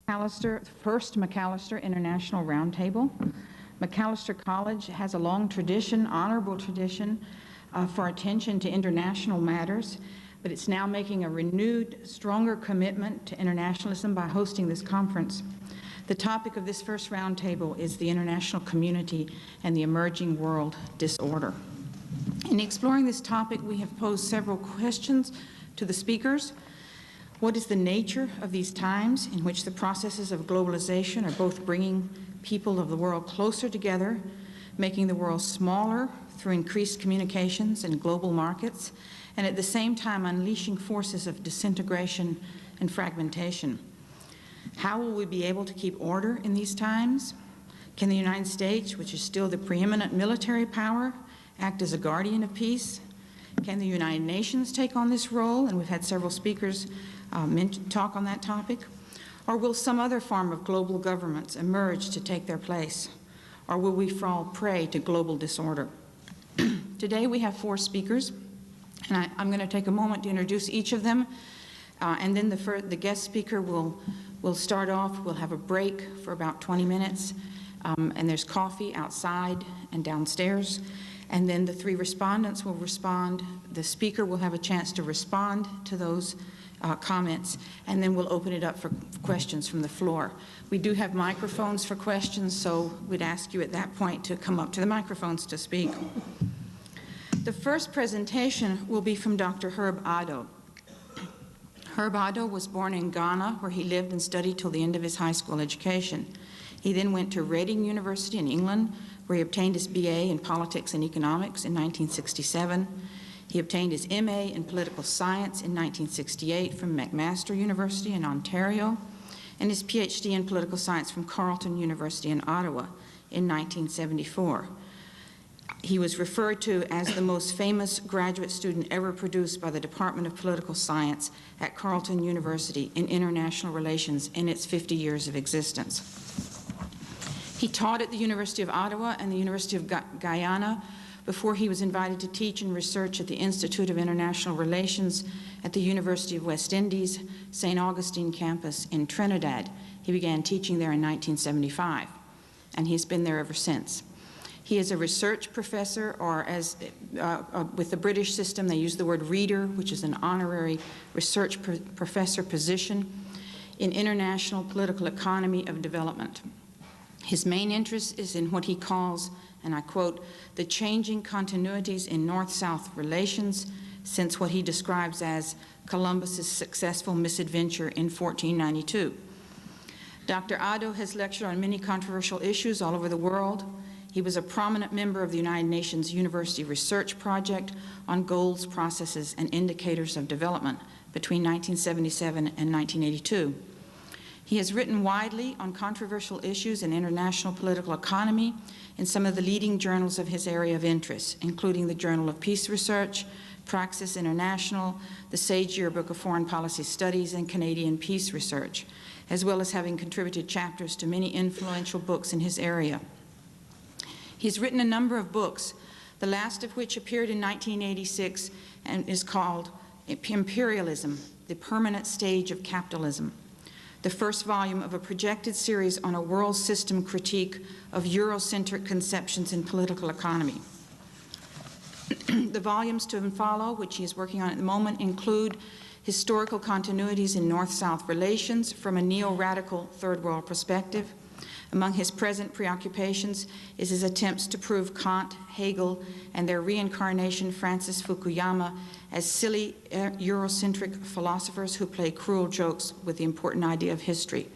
First Macalester International Roundtable. Macalester College has a long tradition, honorable tradition, for attention to international matters, but it's now making a renewed, stronger commitment to internationalism by hosting this conference. The topic of this first roundtable is the international community and the emerging world disorder. In exploring this topic, we have posed several questions to the speakers. What is the nature of these times in which the processes of globalization are both bringing people of the world closer together, making the world smaller through increased communications and global markets, and at the same time unleashing forces of disintegration and fragmentation? How will we be able to keep order in these times? Can the United States, which is still the preeminent military power, act as a guardian of peace? Can the United Nations take on this role? And we've had several speakers talk on that topic. Or will some other form of global governments emerge to take their place? Or will we fall prey to global disorder? Today we have 4 speakers, and I'm going to take a moment to introduce each of them, and then the guest speaker will start off. We'll have a break for about 20 minutes, and there's coffee outside and downstairs. And then the 3 respondents will respond. The speaker will have a chance to respond to those comments, and then we'll open it up for questions from the floor. We do have microphones for questions, so we'd ask you at that point to come up to the microphones to speak. The first presentation will be from Dr. Herb Addo. Herb Addo was born in Ghana, where he lived and studied till the end of his high school education. He then went to Reading University in England, where he obtained his BA in Politics and Economics in 1967. He obtained his MA in Political Science in 1968 from McMaster University in Ontario, and his PhD in Political Science from Carleton University in Ottawa in 1974. He was referred to as the most famous graduate student ever produced by the Department of Political Science at Carleton University in international relations in its 50 years of existence. He taught at the University of Ottawa and the University of Guyana before he was invited to teach and research at the Institute of International Relations at the University of West Indies, St. Augustine campus in Trinidad. He began teaching there in 1975, and he's been there ever since. He is a research professor, or with the British system, they use the word reader, which is an honorary research professor position in international political economy of development. His main interest is in what he calls, and I quote, the changing continuities in North-South relations since what he describes as Columbus's successful misadventure in 1492. Dr. Addo has lectured on many controversial issues all over the world. He was a prominent member of the United Nations University Research Project on goals, processes, and indicators of development between 1977 and 1982. He has written widely on controversial issues in international political economy in some of the leading journals of his area of interest, including the Journal of Peace Research, Praxis International, the Sage Yearbook of Foreign Policy Studies, and Canadian Peace Research, as well as having contributed chapters to many influential books in his area. He's written a number of books, the last of which appeared in 1986 and is called Imperialism, the Permanent Stage of Capitalism, the first volume of a projected series on a world system critique of Eurocentric conceptions in political economy. The volumes to follow, which he is working on at the moment, include Historical Continuities in North-South Relations from a Neo-Radical Third World Perspective. Among his present preoccupations is his attempts to prove Kant, Hegel, and their reincarnation Francis Fukuyama as silly Eurocentric philosophers who play cruel jokes with the important idea of history.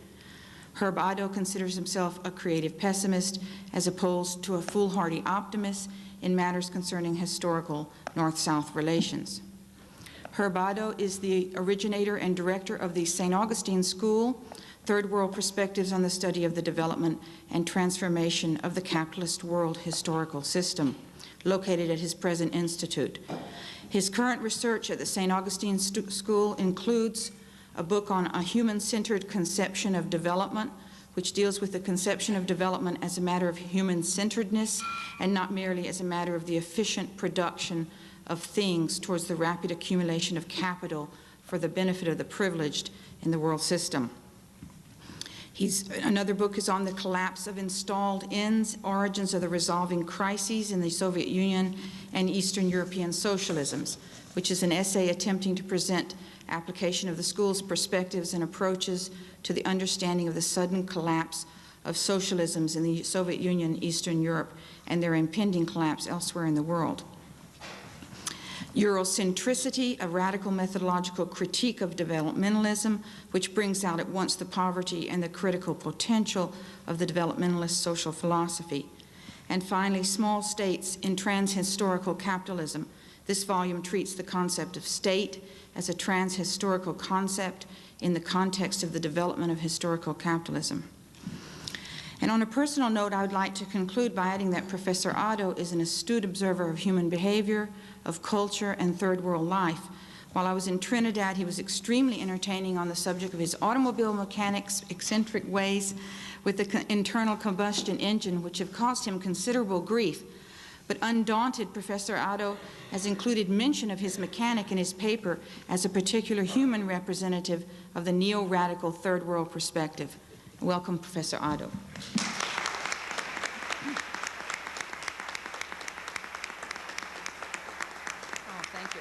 Herb Addo considers himself a creative pessimist as opposed to a foolhardy optimist in matters concerning historical North-South relations. Herb Addo is the originator and director of the St. Augustine School, Third World Perspectives on the Study of the Development and Transformation of the Capitalist World Historical System, located at his present institute. His current research at the St. Augustine School includes a book on a human-centered conception of development, which deals with the conception of development as a matter of human-centeredness and not merely as a matter of the efficient production of things towards the rapid accumulation of capital for the benefit of the privileged in the world system. Another book is on the collapse of installed ends, origins of the resolving crises in the Soviet Union and Eastern European socialisms, which is an essay attempting to present application of the school's perspectives and approaches to the understanding of the sudden collapse of socialisms in the Soviet Union, Eastern Europe, and their impending collapse elsewhere in the world. Eurocentricity, a radical methodological critique of developmentalism, which brings out at once the poverty and the critical potential of the developmentalist social philosophy. And finally, Small States in Transhistorical Capitalism. This volume treats the concept of state as a transhistorical concept in the context of the development of historical capitalism. And on a personal note, I would like to conclude by adding that Professor Otto is an astute observer of human behavior, of culture, and third world life. While I was in Trinidad, he was extremely entertaining on the subject of his automobile mechanics' eccentric ways with the internal combustion engine, which have caused him considerable grief. But undaunted, Professor Otto has included mention of his mechanic in his paper as a particular human representative of the neo-radical third world perspective. Welcome, Professor Otto. Thank you.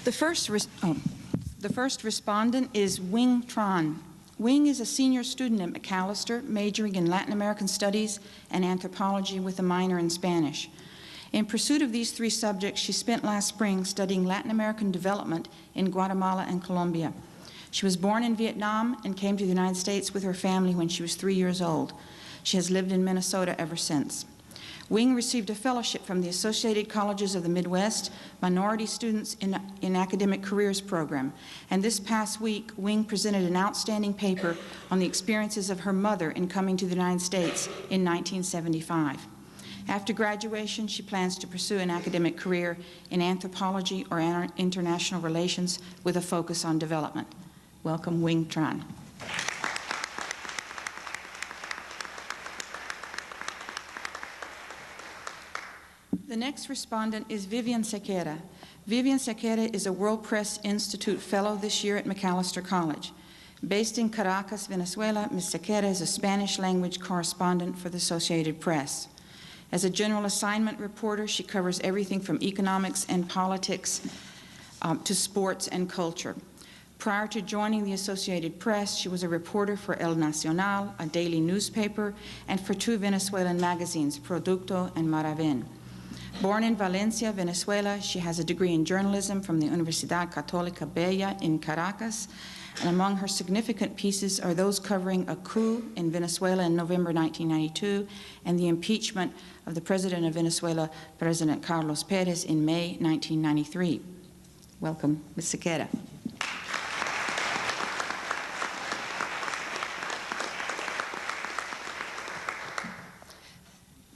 The first respondent is Wing Tran. Wing is a senior student at Macalester, majoring in Latin American Studies and Anthropology with a minor in Spanish. In pursuit of these three subjects, she spent last spring studying Latin American development in Guatemala and Colombia. She was born in Vietnam and came to the United States with her family when she was 3 years old. She has lived in Minnesota ever since. Wing received a fellowship from the Associated Colleges of the Midwest Minority Students in Academic Careers program. And this past week, Wing presented an outstanding paper on the experiences of her mother in coming to the United States in 1975. After graduation, she plans to pursue an academic career in anthropology or international relations with a focus on development. Welcome, Wing Tran. The next respondent is Vivian Sequeira. Vivian Sequeira is a World Press Institute Fellow this year at Macalester College. Based in Caracas, Venezuela, Ms. Sequeira is a Spanish-language correspondent for the Associated Press. As a general assignment reporter, she covers everything from economics and politics to sports and culture. Prior to joining the Associated Press, she was a reporter for El Nacional, a daily newspaper, and for two Venezuelan magazines, Producto and Maraven. Born in Valencia, Venezuela, she has a degree in journalism from the Universidad Católica Bella in Caracas, and among her significant pieces are those covering a coup in Venezuela in November 1992 and the impeachment of the President of Venezuela, President Carlos Perez, in May 1993. Welcome, Ms. Sequeira.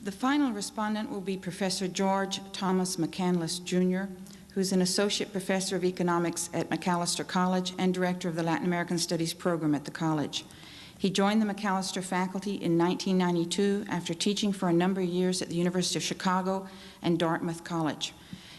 The final respondent will be Professor George Thomas McCandless, Jr., who's an associate professor of economics at Macalester College and director of the Latin American Studies program at the college. He joined the Macalester faculty in 1992 after teaching for a number of years at the University of Chicago and Dartmouth College.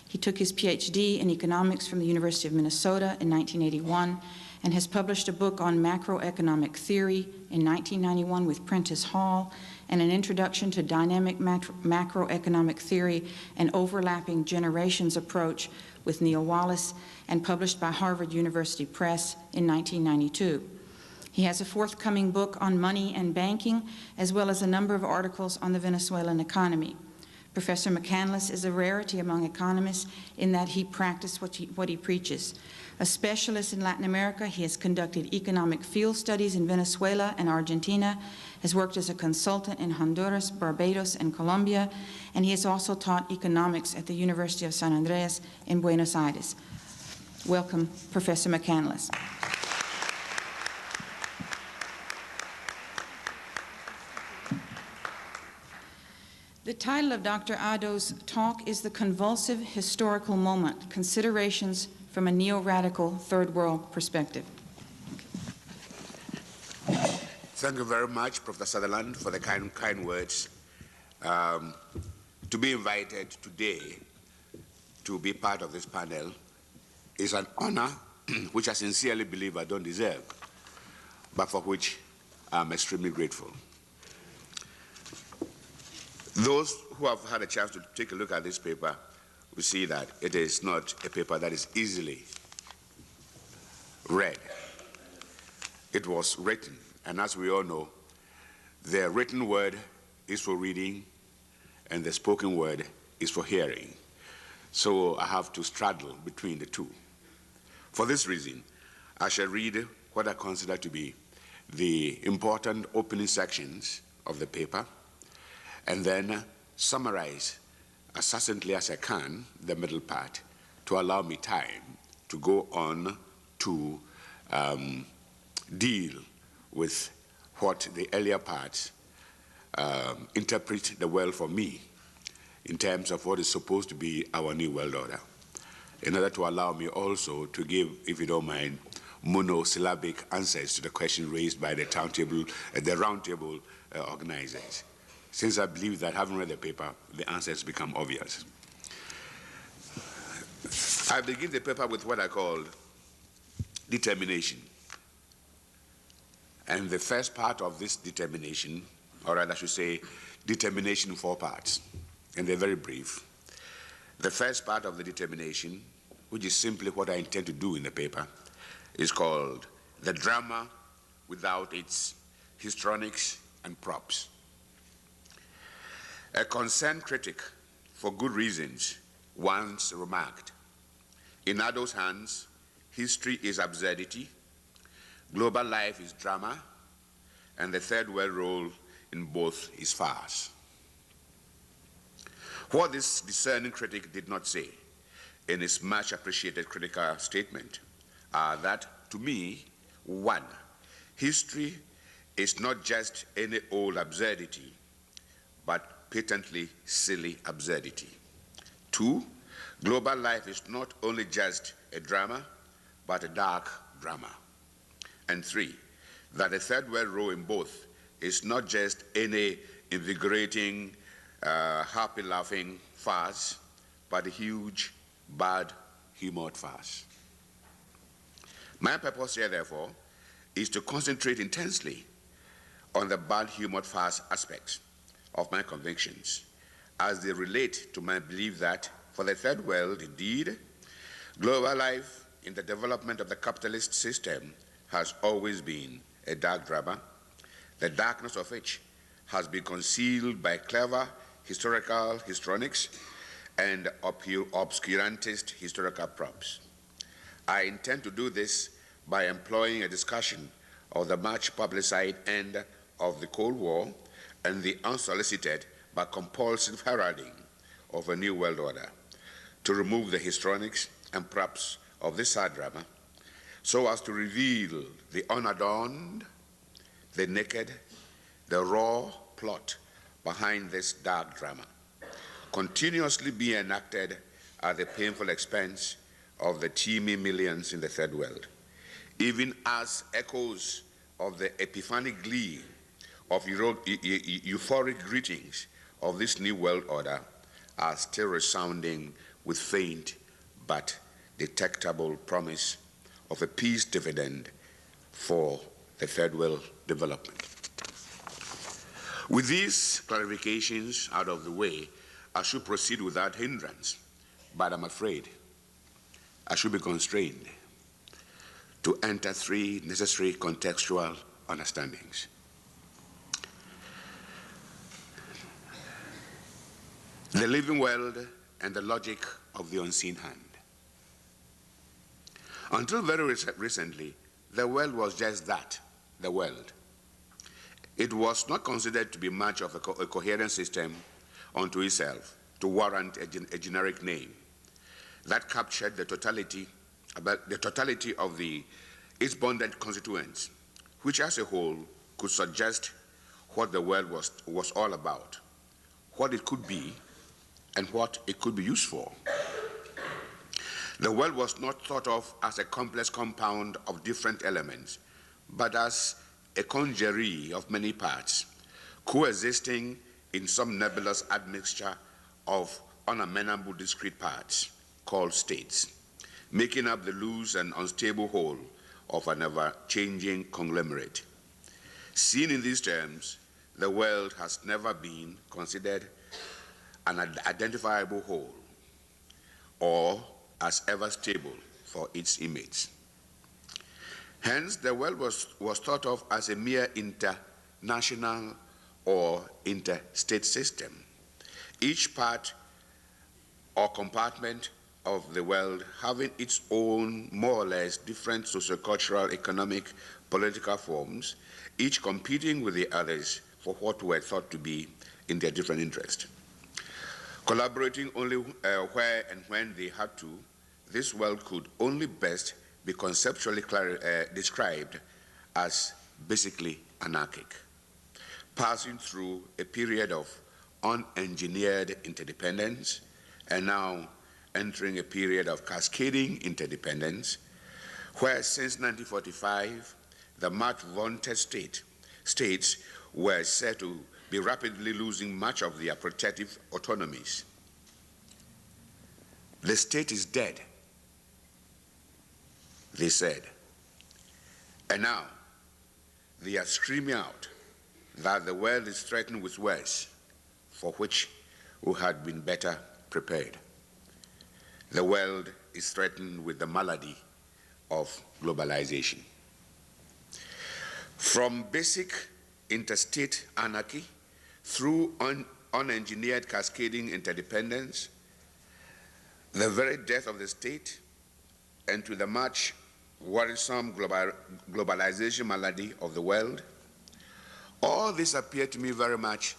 He took his PhD in economics from the University of Minnesota in 1981 and has published a book on macroeconomic theory in 1991 with Prentice Hall, and an introduction to dynamic macroeconomic theory and overlapping generations approach with Neil Wallace, and published by Harvard University Press in 1992. He has a forthcoming book on money and banking, as well as a number of articles on the Venezuelan economy. Professor McCandless is a rarity among economists in that he practices what he preaches. A specialist in Latin America, he has conducted economic field studies in Venezuela and Argentina, has worked as a consultant in Honduras, Barbados, and Colombia, and he has also taught economics at the University of San Andreas in Buenos Aires. Welcome, Professor McCandless. The title of Dr. Otto's talk is The Convulsive Historical Moment, Considerations from a Neo-Radical Third World Perspective. It's Thank you very much, Professor Sutherland, for the kind words. To be invited today to be part of this panel is an honor which I sincerely believe I don't deserve, but for which I'm extremely grateful. Those who have had a chance to take a look at this paper will see that it is not a paper that is easily read. It was written, and as we all know, the written word is for reading and the spoken word is for hearing. So I have to straddle between the two. For this reason, I shall read what I consider to be the important opening sections of the paper and then summarize as succinctly as I can the middle part to allow me time to go on to deal with what the earlier parts interpret the world for me in terms of what is supposed to be our new world order, in order to allow me also to give, if you don't mind, monosyllabic answers to the question raised by the roundtable organizers. Since I believe that having read the paper, the answers become obvious. I begin the paper with what I call determination. And the first part of this determination, or rather I should say determination in 4 parts, and they're very brief. The first part of the determination, which is simply what I intend to do in the paper, is called the drama without its histrionics and props. A concerned critic, for good reasons, once remarked, in adults' hands, history is absurdity, global life is drama, and the third world role in both is farce. What this discerning critic did not say in his much appreciated critical statement are that, to me, 1, history is not just any old absurdity, but patently silly absurdity. 2, global life is not only just a drama, but a dark drama. And 3, that the third world role in both is not just any invigorating, happy laughing farce, but a huge, bad, humored farce. My purpose here, therefore, is to concentrate intensely on the bad humored farce aspects of my convictions as they relate to my belief that for the third world, indeed, global life in the development of the capitalist system has always been a dark drama, the darkness of which has been concealed by clever historical histrionics and obscurantist historical props. I intend to do this by employing a discussion of the much publicized end of the Cold War and the unsolicited but compulsive heralding of a new world order, to remove the histrionics and props of this sad drama, so as to reveal the unadorned, the naked, the raw plot behind this dark drama, continuously being enacted at the painful expense of the teeming millions in the third world, even as echoes of the epiphanic glee of euphoric greetings of this new world order are still resounding with faint but detectable promise of a peace dividend for the third world development. With these clarifications out of the way, I should proceed without hindrance, but I'm afraid I should be constrained to enter 3 necessary contextual understandings. The living world and the logic of the unseen hand. Until very recently, the world was just that, the world. It was not considered to be much of a coherent system unto itself to warrant a generic name that captured the totality of its bonded constituents, which as a whole could suggest what the world was all about, what it could be, and what it could be used for. The world was not thought of as a complex compound of different elements, but as a congerie of many parts, coexisting in some nebulous admixture of unamenable discrete parts called states, making up the loose and unstable whole of an ever-changing conglomerate. Seen in these terms, the world has never been considered an identifiable whole or as ever stable for its inmates. Hence, the world was thought of as a mere international or interstate system, each part or compartment of the world having its own more or less different sociocultural, economic, political forms, each competing with the others for what were thought to be in their different interests. Collaborating only where and when they had to, this world could only best be conceptually described as basically anarchic, passing through a period of unengineered interdependence and now entering a period of cascading interdependence, where since 1945, the much vaunted states were said to be rapidly losing much of their protective autonomies. The state is dead, they said. And now they are screaming out that the world is threatened with worse, for which we had been better prepared. The world is threatened with the malady of globalization. From basic interstate anarchy through unengineered cascading interdependence, the very death of the state, and to the much worrisome globalization malady of the world, all this appeared to me very much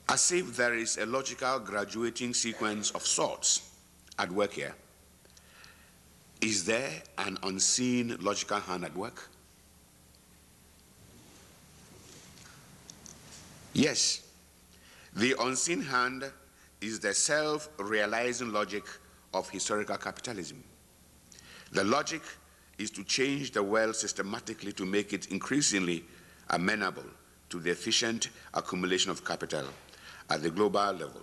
as if there is a logical graduating sequence of sorts at work here. Is there an unseen logical hand at work? Yes. The unseen hand is the self-realizing logic of historical capitalism. The logic is to change the world systematically to make it increasingly amenable to the efficient accumulation of capital at the global level.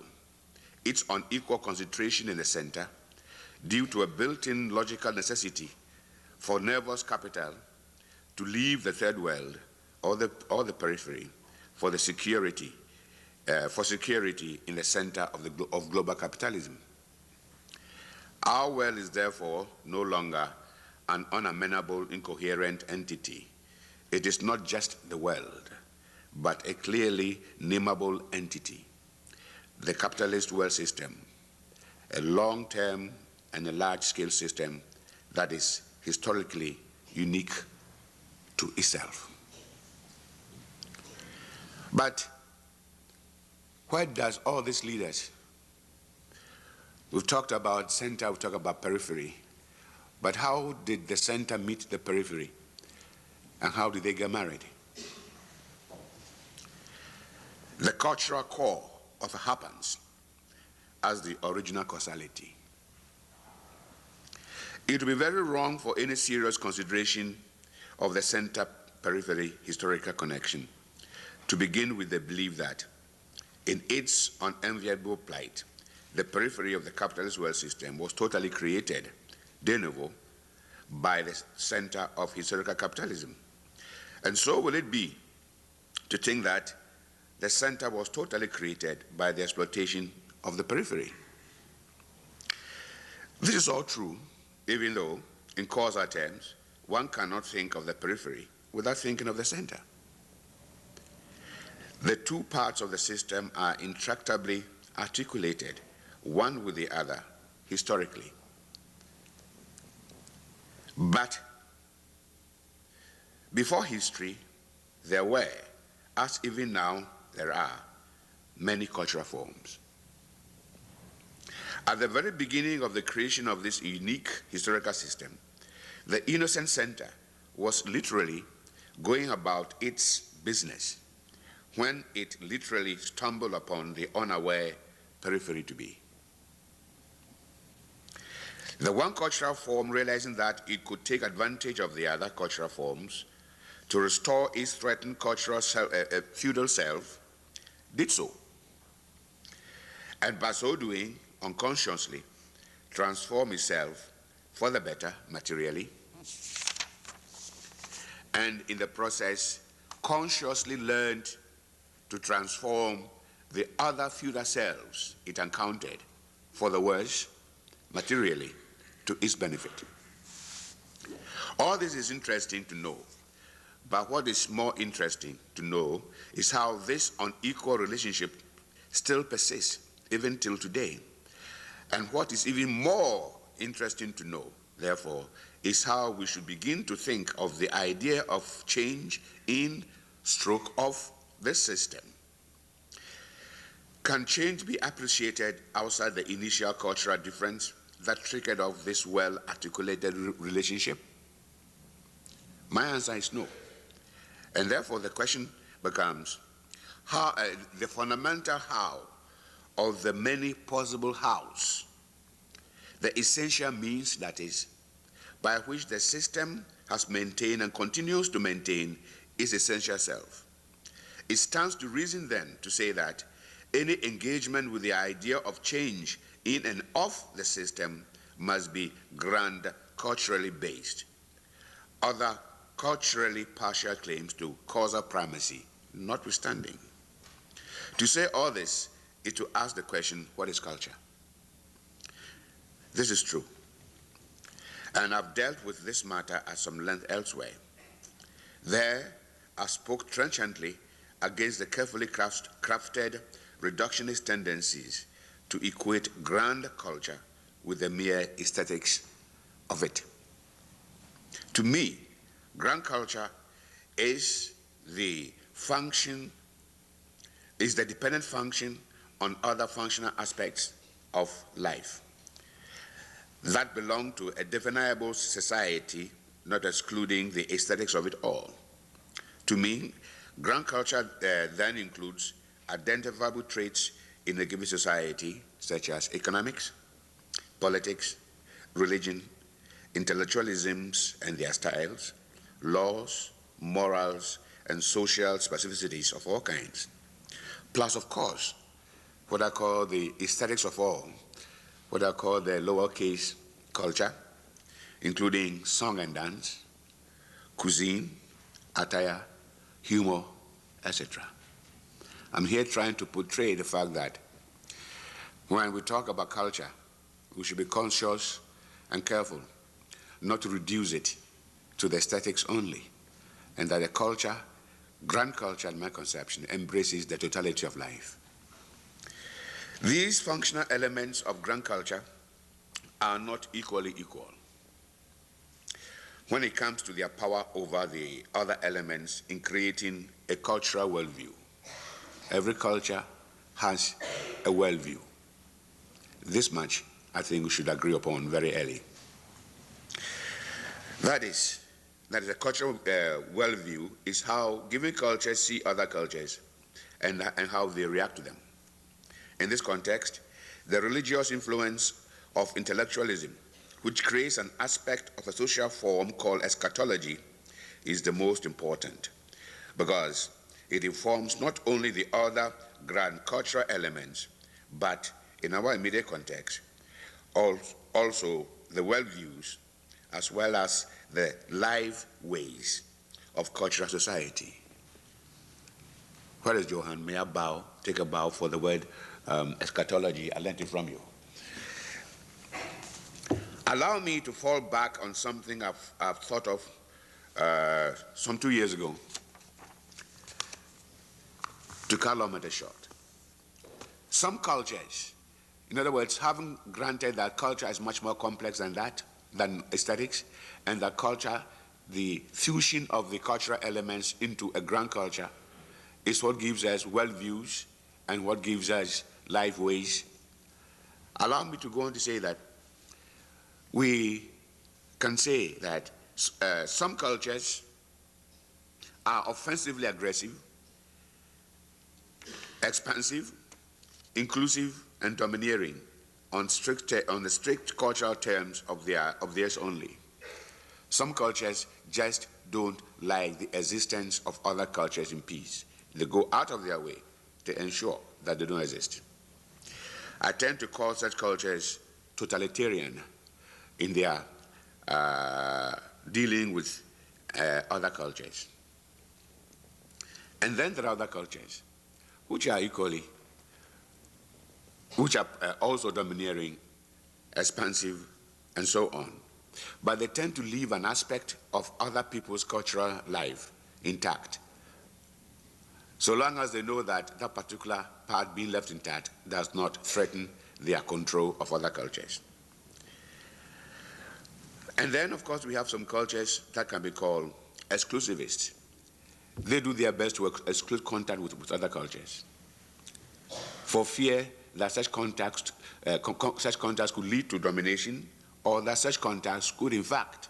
Its unequal concentration in the center, due to a built-in logical necessity for nervous capital to leave the third world or the periphery for security in the center of global capitalism. Our world is therefore no longer an unamenable, incoherent entity. It is not just the world, but a clearly nameable entity. The capitalist world system, a long-term and a large-scale system that is historically unique to itself. But where does all this lead us? We've talked about center, we've talked about periphery, but how did the center meet the periphery? And how did they get married? The cultural core of happens as the original causality. It would be very wrong for any serious consideration of the center-periphery historical connection to begin with the belief that in its unenviable plight, the periphery of the capitalist world system was totally created de novo by the center of historical capitalism. And so will it be to think that the center was totally created by the exploitation of the periphery. This is all true, even though, in causal terms, one cannot think of the periphery without thinking of the center. The two parts of the system are intractably articulated, one with the other, historically. But before history, there were, as even now there are, many cultural forms. At the very beginning of the creation of this unique historical system, the innocent center was literally going about its business when it literally stumbled upon the unaware periphery to be. The one cultural form, realizing that it could take advantage of the other cultural forms to restore its threatened cultural feudal self, did so. And by so doing, unconsciously, transform itself for the better materially, and in the process, consciously learned to transform the other feudal selves it encountered for the worse materially to its benefit. All this is interesting to know, but what is more interesting to know is how this unequal relationship still persists even till today. And what is even more interesting to know, therefore, is how we should begin to think of the idea of change in stroke of the system. Can change be appreciated outside the initial cultural difference that triggered off this well-articulated relationship? My answer is no. And therefore the question becomes, how, the fundamental how of the many possible hows, the essential means, that is, by which the system has maintained and continues to maintain its essential self. It stands to reason then to say that any engagement with the idea of change in and of the system must be grand culturally based. Other culturally partial claims to causal primacy notwithstanding. To say all this is to ask the question, what is culture? This is true. And I've dealt with this matter at some length elsewhere. There, I spoke trenchantly against the carefully crafted reductionist tendencies to equate grand culture with the mere aesthetics of it. To me, grand culture is the dependent function on other functional aspects of life that belong to a definable society, not excluding the aesthetics of it all. To me, grand culture then includes identifiable traits in a given society, such as economics, politics, religion, intellectualisms and their styles, laws, morals, and social specificities of all kinds. Plus, of course, what I call the aesthetics of all, what I call the lowercase culture, including song and dance, cuisine, attire, humor, etc. I'm here trying to portray the fact that when we talk about culture, we should be conscious and careful not to reduce it to the aesthetics only, and that a culture, grand culture in my conception, embraces the totality of life. These functional elements of grand culture are not equally equal when it comes to their power over the other elements in creating a cultural worldview. Every culture has a worldview. This much, I think we should agree upon very early. That is a cultural worldview is how given cultures see other cultures and how they react to them. In this context, the religious influence of intellectualism, which creates an aspect of a social form called eschatology, is the most important, because it informs not only the other grand cultural elements, but in our immediate context, also the worldviews, as well as the live ways of cultural society. Where is Johan? May I bow, take a bow for the word eschatology. I learned it from you. Allow me to fall back on something I've thought of some 2 years ago, to cut long matter short. Some cultures, in other words, having granted that culture is much more complex than that, than aesthetics, and that culture, the fusion of the cultural elements into a grand culture, is what gives us worldviews and what gives us life ways. Allow me to go on to say that we can say that some cultures are offensively aggressive, expansive, inclusive, and domineering, on the strict cultural terms of theirs only. Some cultures just don't like the existence of other cultures in peace. They go out of their way to ensure that they don't exist. I tend to call such cultures totalitarian in their dealing with other cultures. And then there are other cultures which are also domineering, expansive, and so on. But they tend to leave an aspect of other people's cultural life intact, so long as they know that that particular part being left intact does not threaten their control of other cultures. And then, of course, we have some cultures that can be called exclusivist. They do their best to exclude contact with other cultures, for fear that such contacts could lead to domination, or that such contacts could, in fact,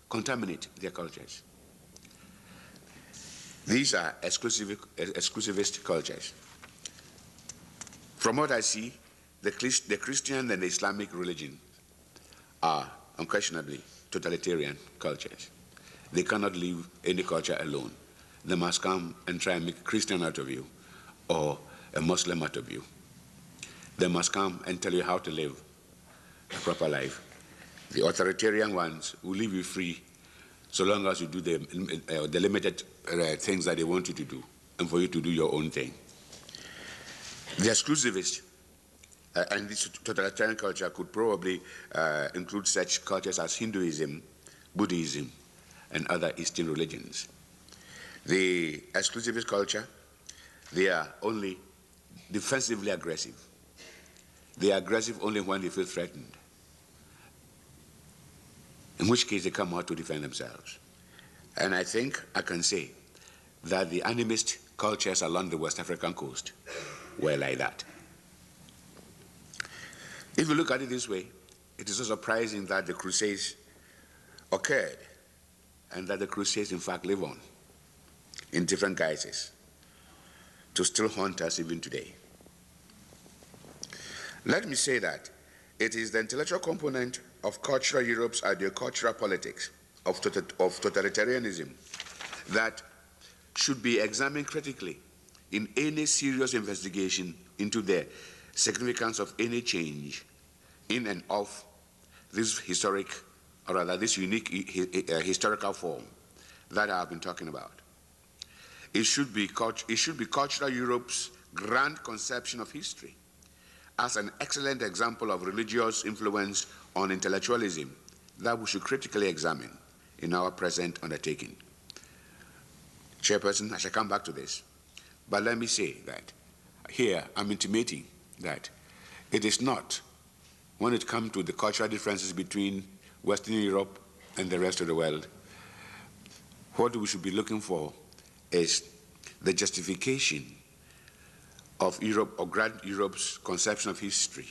contaminate their cultures. These are exclusivist cultures. From what I see, the Christian and the Islamic religion are unquestionably totalitarian cultures. They cannot leave any culture alone. They must come and try and make a Christian out of you or a Muslim out of you. They must come and tell you how to live a proper life. The authoritarian ones will leave you free so long as you do the limited things that they want you to do, and for you to do your own thing. The exclusivist and this totalitarian culture could probably include such cultures as Hinduism, Buddhism, and other Eastern religions. The exclusivist culture, they are only defensively aggressive. They are aggressive only when they feel threatened, in which case they come out to defend themselves. And I think I can say that the animist cultures along the West African coast were like that. If you look at it this way, it is so surprising that the Crusades occurred and that the Crusades in fact live on in different guises to still haunt us even today. Let me say that it is the intellectual component of cultural Europe's ideocultural politics of totalitarianism that should be examined critically in any serious investigation into the significance of any change in and of this historic, or rather this unique historical form that I have been talking about. It should be cultural Europe's grand conception of history as an excellent example of religious influence on intellectualism that we should critically examine in our present undertaking. Chairperson, I shall come back to this, but let me say that here I'm intimating that it is not, when it comes to the cultural differences between Western Europe and the rest of the world, what we should be looking for is the justification of Europe, or Grand Europe's conception of history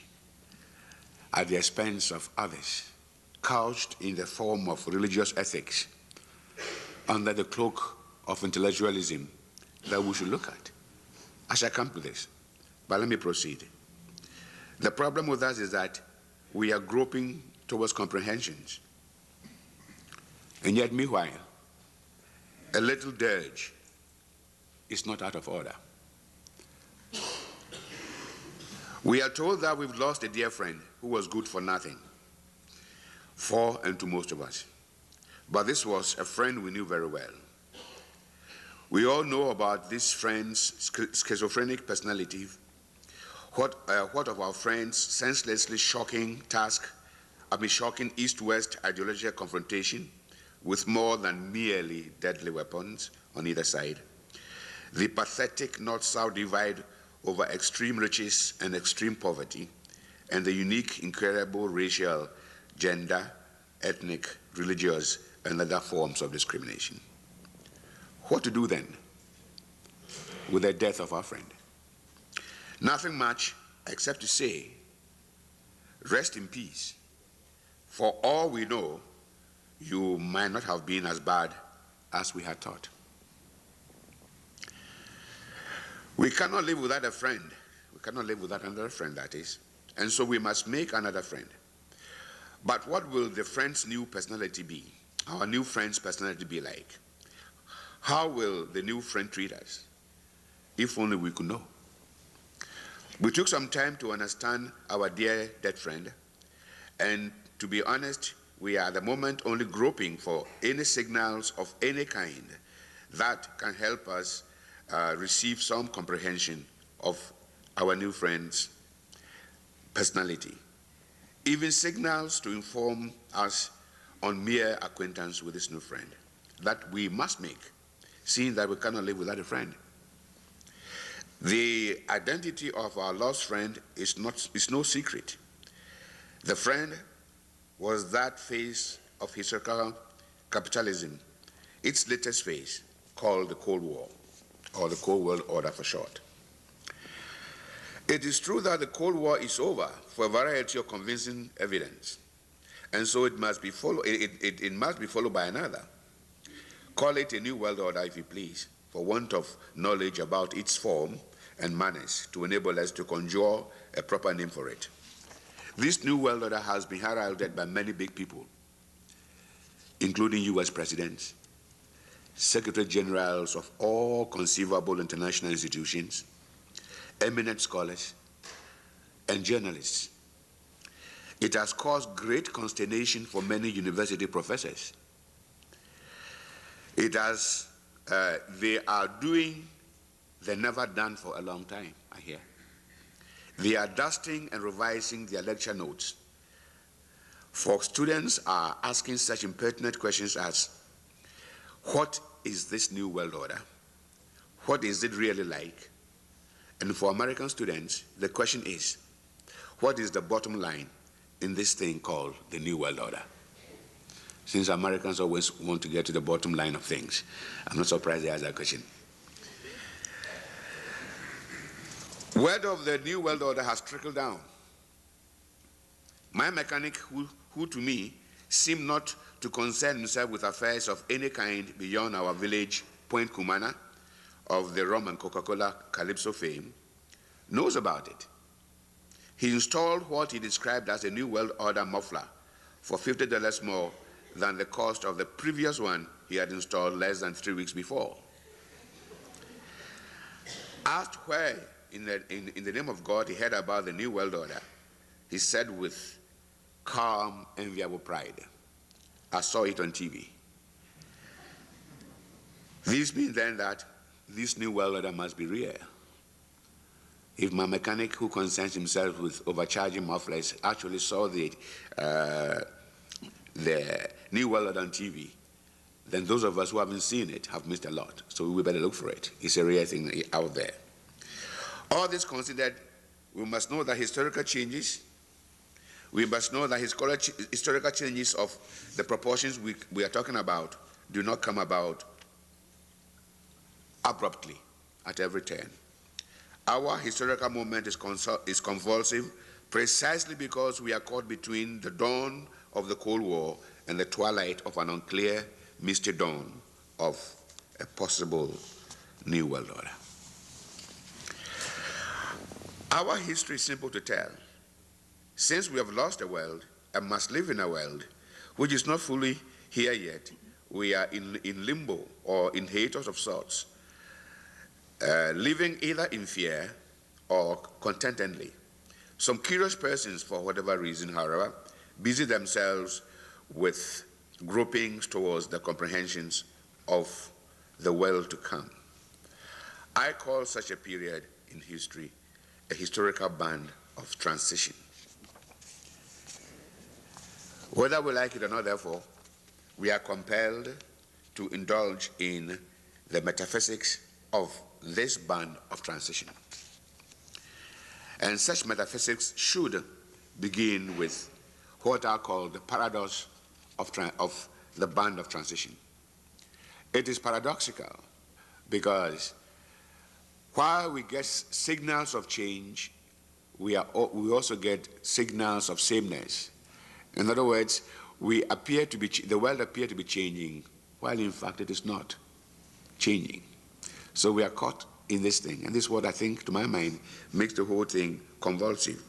at the expense of others, couched in the form of religious ethics under the cloak of intellectualism that we should look at. I shall come to this, but let me proceed. The problem with us is that we are groping towards comprehensions, and yet meanwhile, a little dirge is not out of order. We are told that we've lost a dear friend who was good for nothing, for and to most of us. But this was a friend we knew very well. We all know about this friend's schizophrenic personality. What of our friend's senselessly shocking shocking East-West ideological confrontation with more than merely deadly weapons on either side? The pathetic North-South divide over extreme riches and extreme poverty, and the unique, incurable racial, gender, ethnic, religious, and other forms of discrimination. What to do then with the death of our friend? Nothing much except to say, rest in peace. For all we know, you might not have been as bad as we had thought. We cannot live without a friend. We cannot live without another friend, that is. and so we must make another friend. But what will the friend's new personality be? Our new friend's personality be like? How will the new friend treat us? If only we could know. We took some time to understand our dear dead friend, and to be honest, we are at the moment only groping for any signals of any kind that can help us receive some comprehension of our new friend's personality. Even signals to inform us on mere acquaintance with this new friend that we must make, seeing that we cannot live without a friend. The identity of our lost friend is no secret. The friend was that phase of historical capitalism, its latest phase, called the Cold War, or the Cold World Order for short. It is true that the Cold War is over for a variety of convincing evidence, and so it must be followed by another. Call it a new world order if you please, for want of knowledge about its form and manners to enable us to conjure a proper name for it. This new world order has been heralded by many big people, including US presidents, secretary generals of all conceivable international institutions, eminent scholars, and journalists. It has caused great consternation for many university professors. They are doing the never done for a long time, I hear. They are dusting and revising their lecture notes. For students are asking such impertinent questions as, what is this new world order? What is it really like? And for American students, the question is, what is the bottom line in this thing called the new world order? Since Americans always want to get to the bottom line of things, I'm not surprised they ask that question. Word of the new world order has trickled down. My mechanic, who to me seemed not to concern himself with affairs of any kind beyond our village, Point Cumana, of the rum and Coca-Cola Calypso fame, knows about it. He installed what he described as a new world order muffler for $50 more than the cost of the previous one he had installed less than 3 weeks before. Asked where in the name of God he heard about the new world order, he said with calm, enviable pride, I saw it on TV. This means then that this new world order must be real. If my mechanic, who concerns himself with overcharging mufflers, actually saw the new world order on TV, then those of us who haven't seen it have missed a lot. So we better look for it. It's a real thing out there. All this considered, we must know that historical changes, we must know that historical changes of the proportions we are talking about do not come about abruptly at every turn. Our historical moment is convulsive precisely because we are caught between the dawn of the Cold War and the twilight of an unclear, misty dawn of a possible new world order. Our history is simple to tell. Since we have lost a world and must live in a world which is not fully here yet, we are in limbo or in hiatus of sorts, living either in fear or contentedly. Some curious persons, for whatever reason, however, busy themselves with gropings towards the comprehensions of the world to come. I call such a period in history a historical band of transition. Whether we like it or not, therefore, we are compelled to indulge in the metaphysics of this band of transition. And such metaphysics should begin with what are called the paradox of the band of transition. It is paradoxical because while we get signals of change, we also get signals of sameness. In other words, the world appears to be changing, while in fact it is not changing. So we are caught in this thing, and this is what I think, to my mind, makes the whole thing convulsive.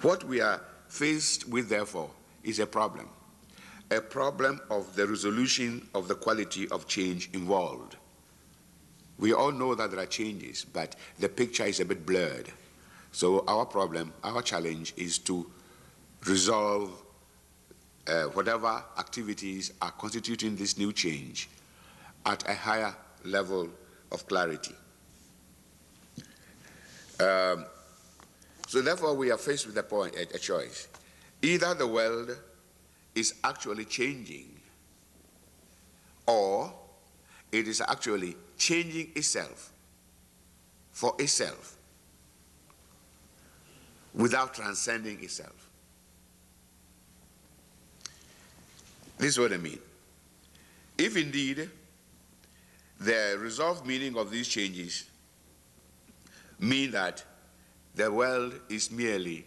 What we are faced with, therefore, is a problem of the resolution of the quality of change involved. We all know that there are changes, but the picture is a bit blurred. So our problem, our challenge is to resolve whatever activities are constituting this new change at a higher level of clarity. So therefore, we are faced with a choice. Either the world is actually changing, or it is actually changing itself for itself without transcending itself. This is what I mean. If indeed the resolved meaning of these changes mean that the world is merely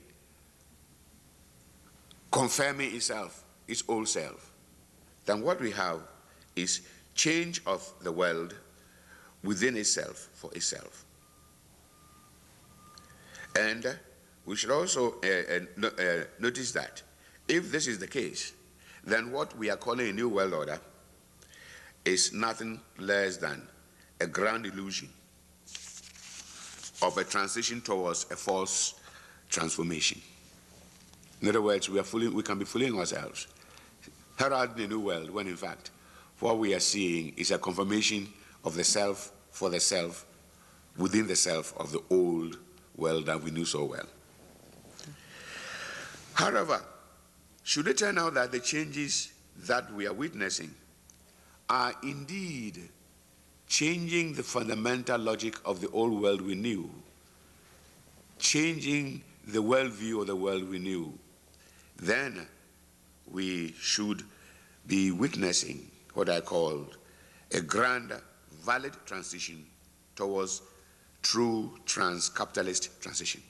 confirming itself, its old self, then what we have is change of the world within itself for itself. And we should also notice that if this is the case, then what we are calling a new world order is nothing less than a grand illusion of a transition towards a false transformation. In other words, we can be fooling ourselves, heralding a new world, when in fact what we are seeing is a confirmation of the self for the self within the self of the old world that we knew so well. However, should it turn out that the changes that we are witnessing are indeed changing the fundamental logic of the old world we knew, changing the worldview of the world we knew, then we should be witnessing what I call a grand, valid transition towards true trans-capitalist transition.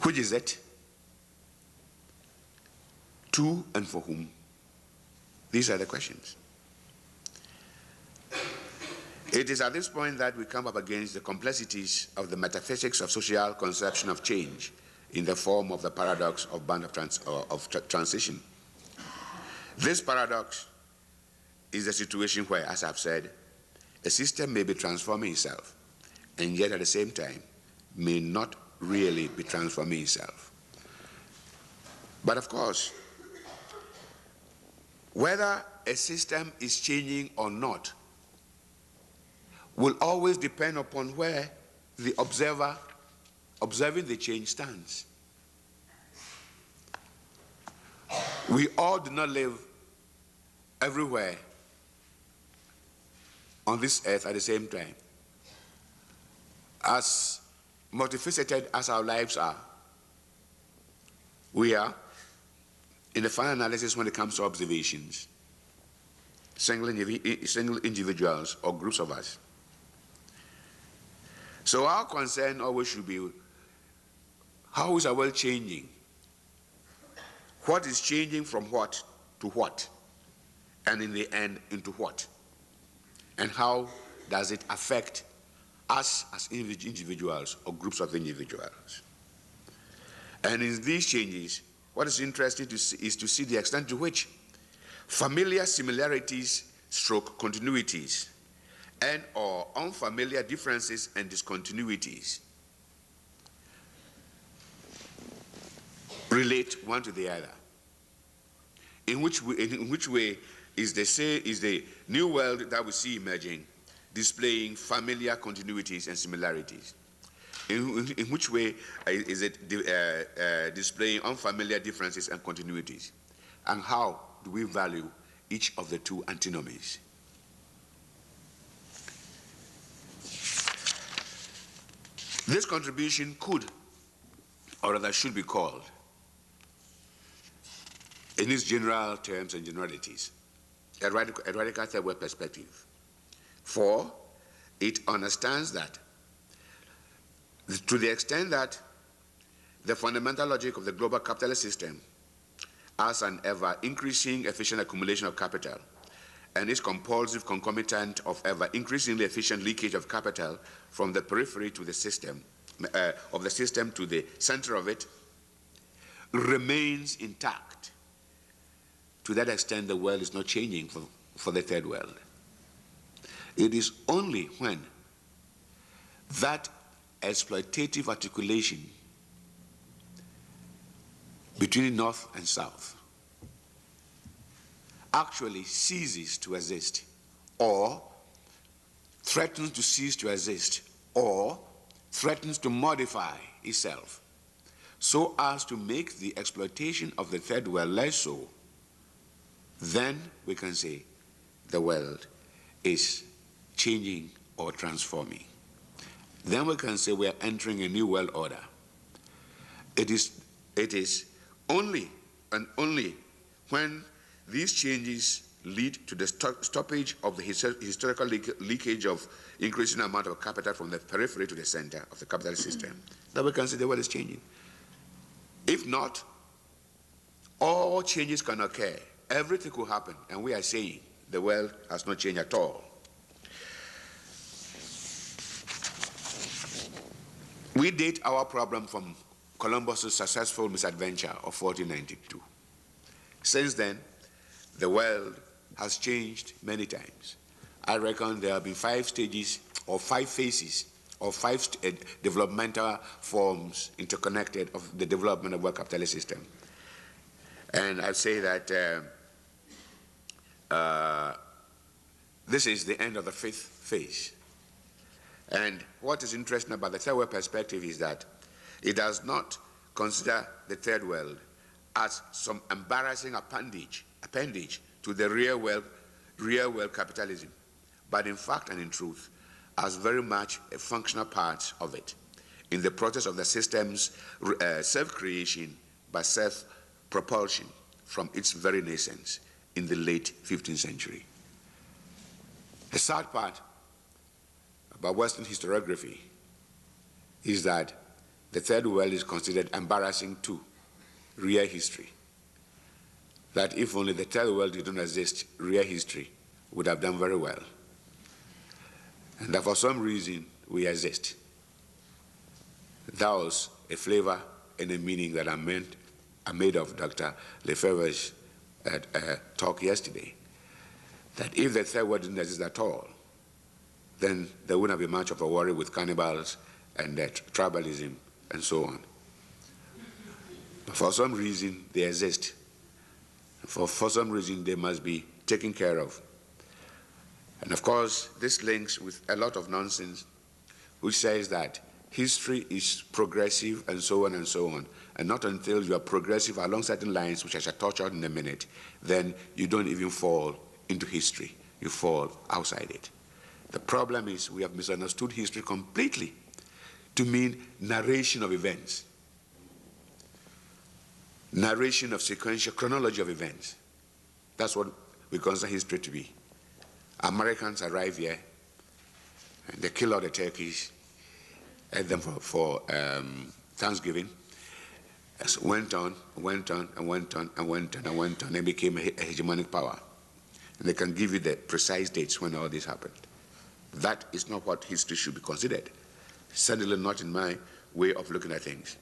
Which is it? To and for whom? These are the questions. It is at this point that we come up against the complexities of the metaphysics of social conception of change in the form of the paradox of band of transition. This paradox is a situation where, as I've said, a system may be transforming itself and yet at the same time may not really be transforming itself. But of course, whether a system is changing or not will always depend upon where the observer observing the change stands. We all do not live everywhere on this earth at the same time. As multifaceted as our lives are, we are, in the final analysis when it comes to observations, single individuals or groups of us. So our concern always should be, how is our world changing? What is changing from what to what? And in the end, into what? And how does it affect us as individuals or groups of individuals? And in these changes, what is interesting is to see the extent to which familiar similarities stroke continuities and or unfamiliar differences and discontinuities relate one to the other. In which way is the new world that we see emerging displaying familiar continuities and similarities? In which way is it displaying unfamiliar differences and continuities? And how do we value each of the two antinomies? This contribution could, or rather should be called, in its general terms and generalities, a radical third-world perspective. For it understands that to the extent that the fundamental logic of the global capitalist system as an ever-increasing efficient accumulation of capital and its compulsive concomitant of ever increasingly efficient leakage of capital from the periphery to the system, of the system to the center of it, remains intact. To that extent, the world is not changing for the third world. It is only when that exploitative articulation between North and South actually ceases to exist, or threatens to cease to exist, or threatens to modify itself, so as to make the exploitation of the third world less so, then we can say the world is changing or transforming. Then we can say we are entering a new world order. It is only and only when these changes lead to the stoppage of the historical leakage of increasing amount of capital from the periphery to the center of the capitalist system that we can say the world is changing. If not, all changes can occur. Everything could happen, and we are saying the world has not changed at all. We date our problem from Columbus's successful misadventure of 1492. Since then, the world has changed many times. I reckon there have been 5 stages or 5 phases or 5 developmental forms interconnected of the development of the world capitalist system. And I'd say that this is the end of the 5th phase. And what is interesting about the third world perspective is that it does not consider the third world as some embarrassing appendage to the real world capitalism, but in fact and in truth, as very much a functional part of it in the process of the system's self-creation by self-propulsion from its very nascence in the late 15th century. The sad part about Western historiography is that the third world is considered embarrassing to real history. That if only the third world didn't exist, real history would have done very well. And that for some reason we exist. That was a flavor and a meaning that I made of Dr. Lefebvre's talk yesterday. That if the third world didn't exist at all, then there wouldn't be much of a worry with cannibals and tribalism and so on. But for some reason, they exist. For some reason, they must be taken care of. And of course, this links with a lot of nonsense, which says that history is progressive and so on and so on. And not until you are progressive along certain lines, which I shall touch on in a minute, then you don't even fall into history. You fall outside it. The problem is we have misunderstood history completely to mean narration of events, narration of sequential chronology of events. That's what we consider history to be. Americans arrive here and they kill all the turkeys, ate them for Thanksgiving. As went on, and became a hegemonic power. And they can give you the precise dates when all this happened. That is not what history should be considered. Certainly not in my way of looking at things.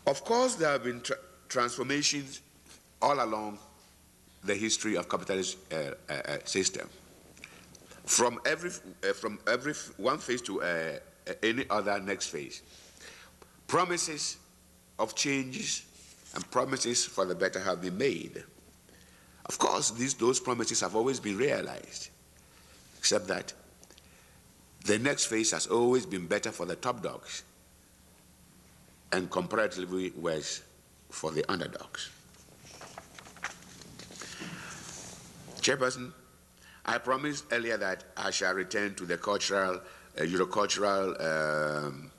Of course, there have been transformations all along the history of capitalist system. From every one phase to any other next phase. Promises of changes and promises for the better have been made. Of course, those promises have always been realized, except that the next phase has always been better for the top dogs and comparatively worse for the underdogs. Chairperson, I promised earlier that I shall return to the cultural, Eurocultural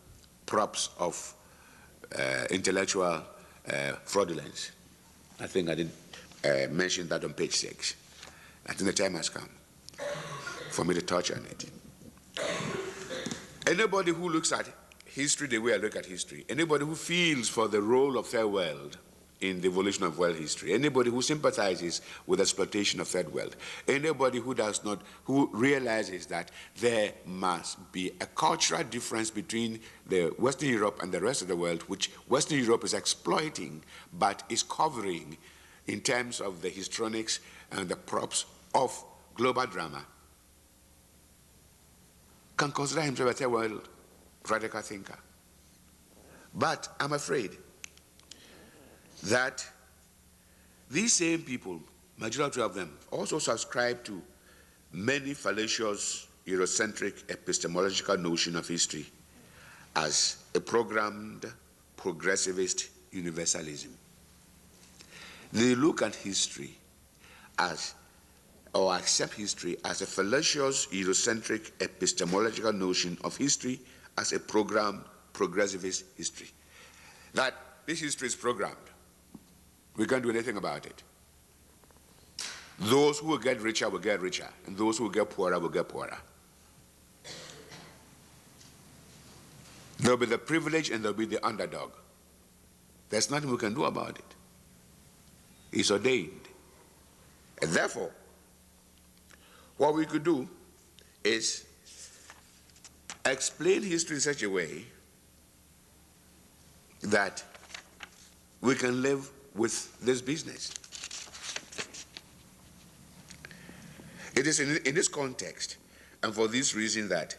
props of intellectual fraudulence. I think I did mention that on page 6. I think the time has come for me to touch on it. Anybody who looks at history the way I look at history, anybody who feels for the role of third world in the evolution of world history. Anybody who sympathizes with exploitation of third world, anybody who does not, who realizes that there must be a cultural difference between the Western Europe and the rest of the world, which Western Europe is exploiting, but is covering in terms of the histrionics and the props of global drama, can consider himself a third world radical thinker. But I'm afraid that these same people, majority of them, also subscribe to many fallacious Eurocentric epistemological notion of history as a programmed progressivist universalism. They look at history as, or accept history as a fallacious Eurocentric epistemological notion of history as a programmed progressivist history. That this history is programmed. We can't do anything about it. Those who will get richer, and those who will get poorer, will get poorer. There'll be the privileged and there'll be the underdog. There's nothing we can do about it. It's ordained. And therefore, what we could do is explain history in such a way that we can live with this business. It is in this context, and for this reason, that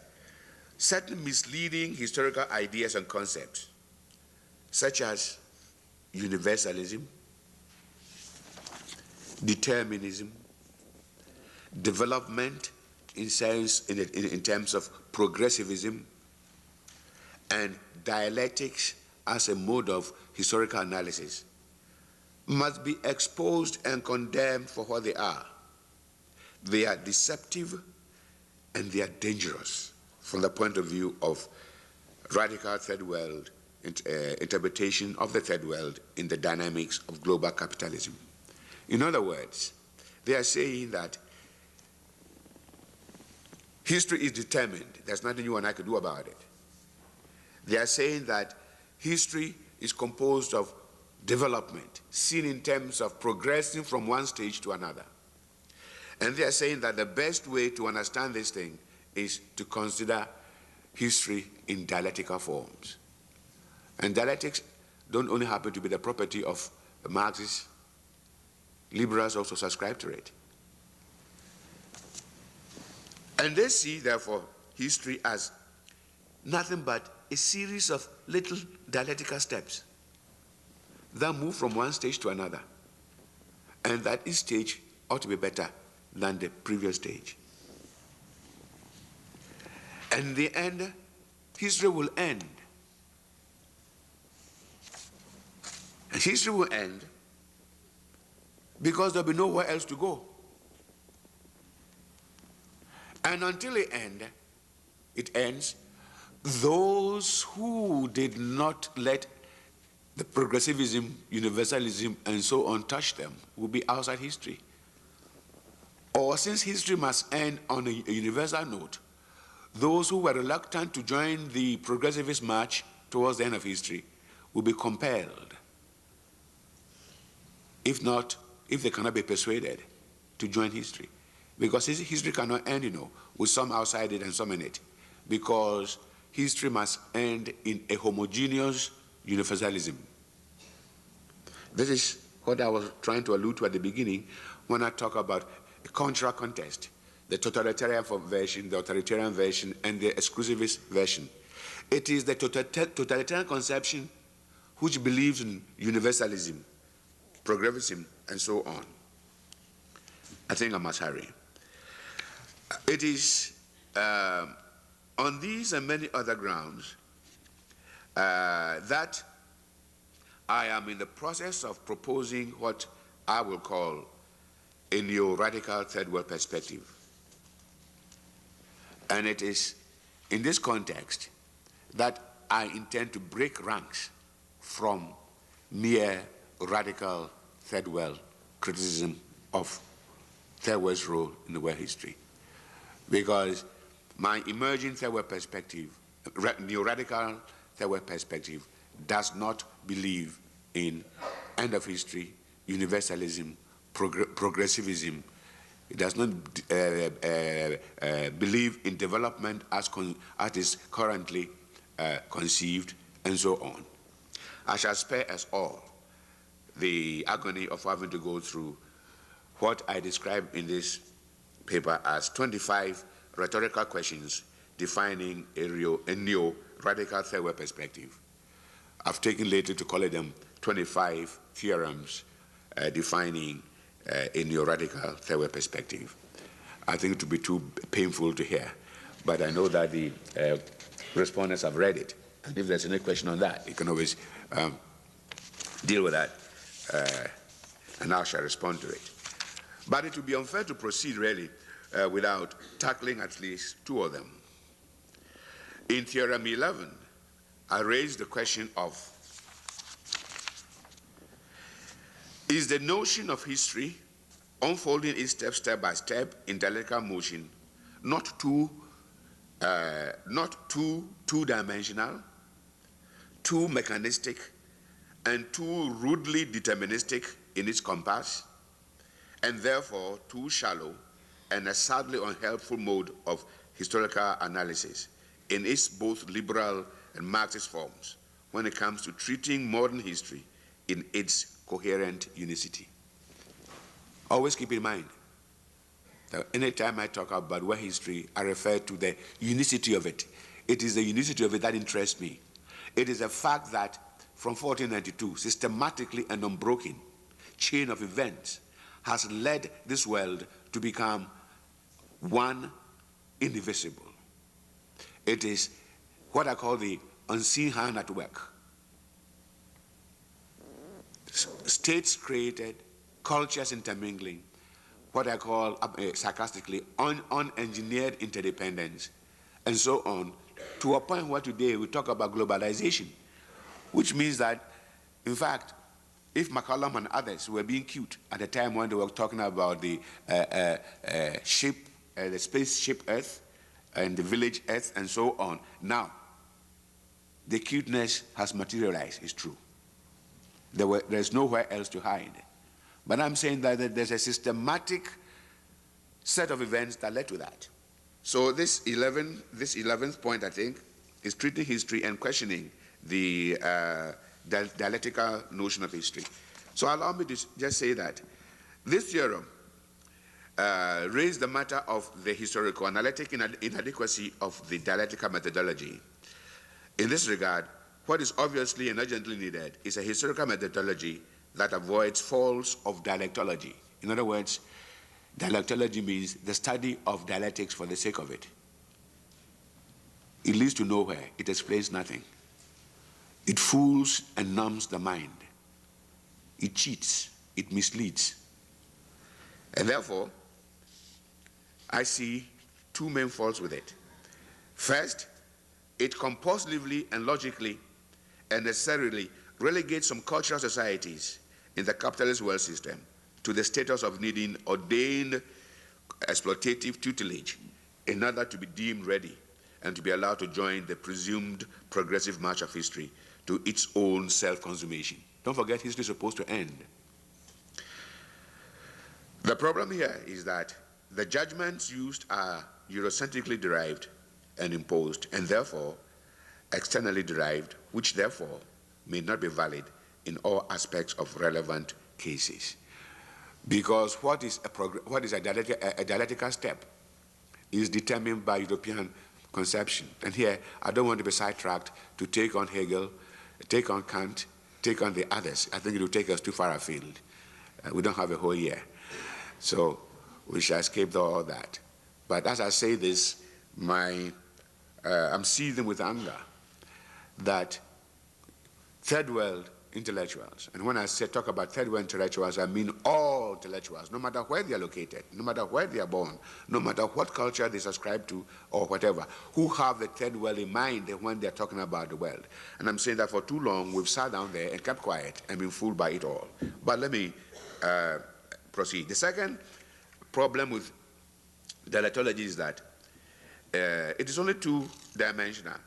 certain misleading historical ideas and concepts, such as universalism, determinism, development in science in terms of progressivism, and dialectics as a mode of historical analysis, must be exposed and condemned for what they are. They are deceptive and they are dangerous from the point of view of radical third world interpretation of the third world in the dynamics of global capitalism. In other words, they are saying that history is determined. There's nothing you and I can do about it. They are saying that history is composed of development, seen in terms of progressing from one stage to another. And they are saying that the best way to understand this thing is to consider history in dialectical forms. And dialectics don't only happen to be the property of the Marxists. Liberals also subscribe to it. And they see, therefore, history as nothing but a series of little dialectical steps that move from one stage to another, and that each stage ought to be better than the previous stage. And in the end, history will end. And history will end because there'll be nowhere else to go. And until it ends, those who did not let the progressivism, universalism, and so on touch them will be outside history. Or since history must end on a universal note, those who were reluctant to join the progressivist march towards the end of history will be compelled, if they cannot be persuaded, to join history. Because history cannot end, with some outside it and some in it. Because history must end in a homogeneous universalism. This is what I was trying to allude to at the beginning when I talk about a contra contest, the totalitarian version, the authoritarian version, and the exclusivist version. It is the totalitarian conception which believes in universalism, progressivism, and so on. I think I must hurry. It is on these and many other grounds that I am in the process of proposing what I will call a neo-radical third world perspective. And it is in this context that I intend to break ranks from mere radical third world criticism of third world's role in the world history. Because my emerging third world perspective, neo-radical third world perspective, does not believe in end of history, universalism, progressivism. It does not believe in development as is currently conceived, and so on. I shall spare us all the agony of having to go through what I describe in this paper as 25 rhetorical questions defining a neo-radical third-world perspective. I've taken later to call them 25 theorems defining a neo-radical third-world perspective. I think it would be too painful to hear, but I know that the respondents have read it, and if there's any question on that, you can always deal with that, and I shall respond to it. But it would be unfair to proceed, really, without tackling at least two of them. In Theorem 11, I raised the question of, is the notion of history unfolding its step by step in dialectical motion not two-dimensional, too mechanistic, and too rudely deterministic in its compass, and therefore too shallow and a sadly unhelpful mode of historical analysis in its both liberal and Marxist forms when it comes to treating modern history in its coherent unicity. Always keep in mind that anytime I talk about world history, I refer to the unicity of it. It is the unicity of it that interests me. It is a fact that from 1492, systematically and unbroken chain of events has led this world to become one indivisible. It is what I call the unseen hand at work. States created, cultures intermingling, what I call sarcastically unengineered interdependence, and so on, to a point where today we talk about globalization, which means that, in fact, if McCollum and others were being cute at the time when they were talking about the ship, the spaceship Earth, and the village Earth, and so on, now the cuteness has materialized, it's true. There's nowhere else to hide. But I'm saying that there's a systematic set of events that led to that. So this 11th point, I think, is treating history and questioning the dialectical notion of history. So allow me to just say that this theorem raised the matter of the historical analytic inadequacy of the dialectical methodology. In this regard, what is obviously and urgently needed is a historical methodology that avoids faults of dialectology. In other words, dialectology means the study of dialectics for the sake of it. It leads to nowhere. It explains nothing. It fools and numbs the mind. It cheats. It misleads. And therefore, I see two main faults with it. First, it compulsively and logically and necessarily relegates some cultural societies in the capitalist world system to the status of needing ordained exploitative tutelage in order to be deemed ready and to be allowed to join the presumed progressive march of history to its own self-consummation. Don't forget, history is supposed to end. The problem here is that the judgments used are Eurocentrically derived and imposed, and therefore externally derived, which therefore may not be valid in all aspects of relevant cases. Because what is a dialectical step is determined by European conception. And here, I don't want to be sidetracked to take on Hegel, take on Kant, take on the others. I think it will take us too far afield. We don't have a whole year. So we shall escape all that. But as I say this, I'm seething with anger that third world intellectuals, and when I talk about third world intellectuals, I mean all intellectuals, no matter where they are located, no matter where they are born, no matter what culture they subscribe to or whatever, who have the third world in mind when they're talking about the world. And I'm saying that for too long, we've sat down there and kept quiet and been fooled by it all. But let me proceed. The second problem with dialectology is that it is only two-dimensional.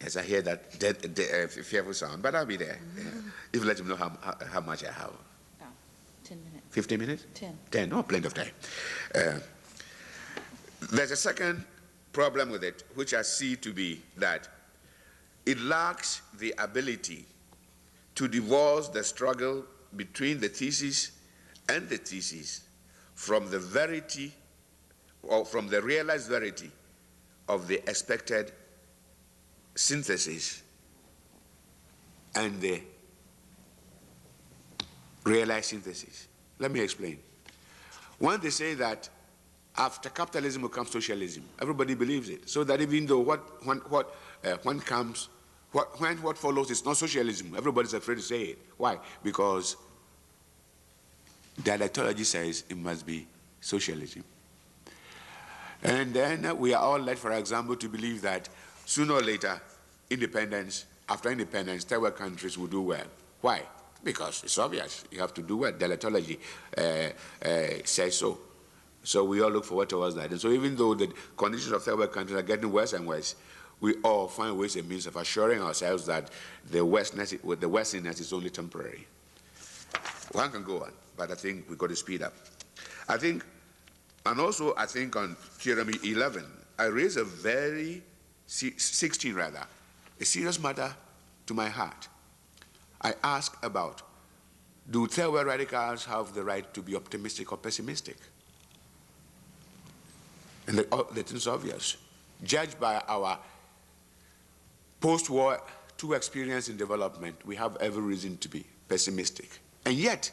Yes, I hear that fearful sound, but I'll be there. Yeah. If you let him know how much I have. About 10 minutes. 15 minutes? 10. 10, oh, plenty of time. There's a second problem with it, which I see to be that it lacks the ability to divorce the struggle between the thesis and the thesis from the verity or from the realized verity of the expected synthesis and the realized synthesis. Let me explain. When they say that after capitalism will come socialism, everybody believes it. So that even though what follows is not socialism, everybody's afraid to say it. Why? Because dialectology says it must be socialism. And then we are all led, for example, to believe that sooner or later, after independence, third world countries will do well. Why? Because it's obvious. You have to do well. Dialectology says so. So we all look forward towards that. And so even though the conditions of third world countries are getting worse and worse, we all find ways and means of assuring ourselves that the westerness is only temporary. One can go on, but I think we've got to speed up. And also I think on Theorem 11, I raise a 16 rather, a serious matter to my heart. I ask about, do third world radicals have the right to be optimistic or pessimistic? And the thing's obvious. Judged by our post-war experience in development, we have every reason to be pessimistic. And yet,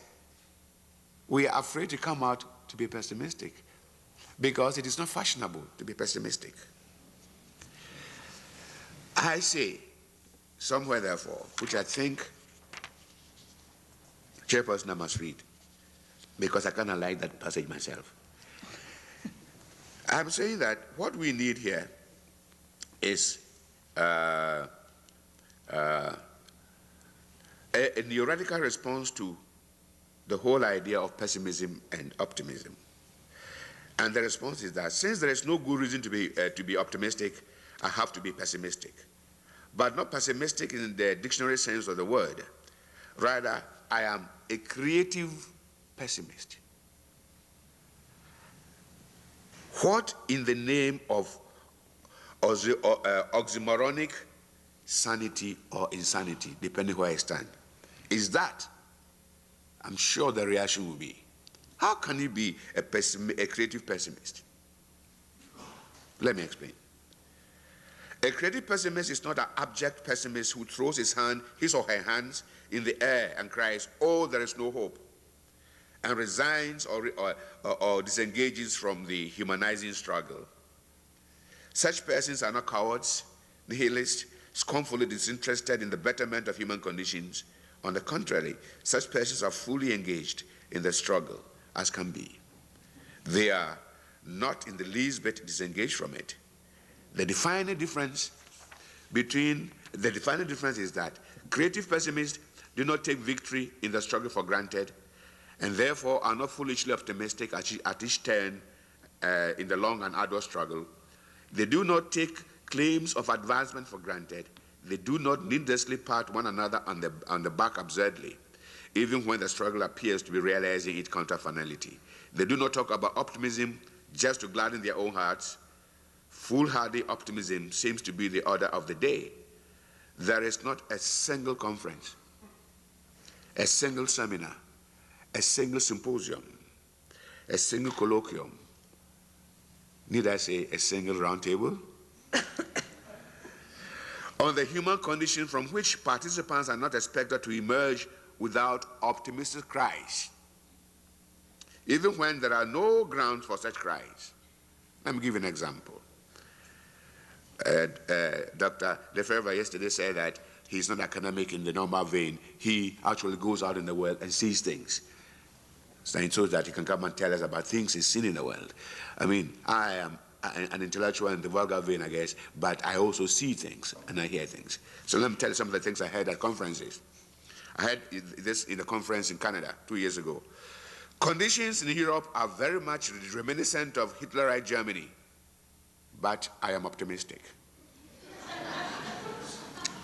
we are afraid to come out to be pessimistic because it is not fashionable to be pessimistic. I say, somewhere therefore, which I think Chairperson must read, because I kind of like that passage myself. I'm saying that what we need here is a neurological response to the whole idea of pessimism and optimism. And the response is that since there is no good reason to be optimistic, I have to be pessimistic. But not pessimistic in the dictionary sense of the word. Rather, I am a creative pessimist. What in the name of oxymoronic sanity or insanity, depending where I stand, is that? I'm sure the reaction will be, how can you be a creative pessimist? Let me explain. A creative pessimist is not an abject pessimist who throws his or her hands in the air and cries, oh, there is no hope, and resigns or disengages from the humanizing struggle. Such persons are not cowards, nihilists, scornfully disinterested in the betterment of human conditions. On the contrary, such persons are fully engaged in the struggle as can be. They are not in the least bit disengaged from it. The defining difference is that creative pessimists do not take victory in the struggle for granted, and therefore are not foolishly optimistic at each turn in the long and arduous struggle. They do not take claims of advancement for granted. They do not needlessly pat one another on the back absurdly, even when the struggle appears to be realizing its counter-finality. They do not talk about optimism just to gladden their own hearts. Foolhardy optimism seems to be the order of the day. There is not a single conference, a single seminar, a single symposium, a single colloquium, need I say a single roundtable, on the human condition from which participants are not expected to emerge without optimistic cries, even when there are no grounds for such cries. Let me give you an example. Dr. Lefebvre yesterday said that he's not academic in the normal vein. He actually goes out in the world and sees things, so that he can come and tell us about things he's seen in the world. I mean, I am an intellectual in the vulgar vein, I guess, but I also see things and I hear things. So let me tell you some of the things I heard at conferences. I heard this in a conference in Canada 2 years ago. Conditions in Europe are very much reminiscent of Hitlerite Germany, but I am optimistic.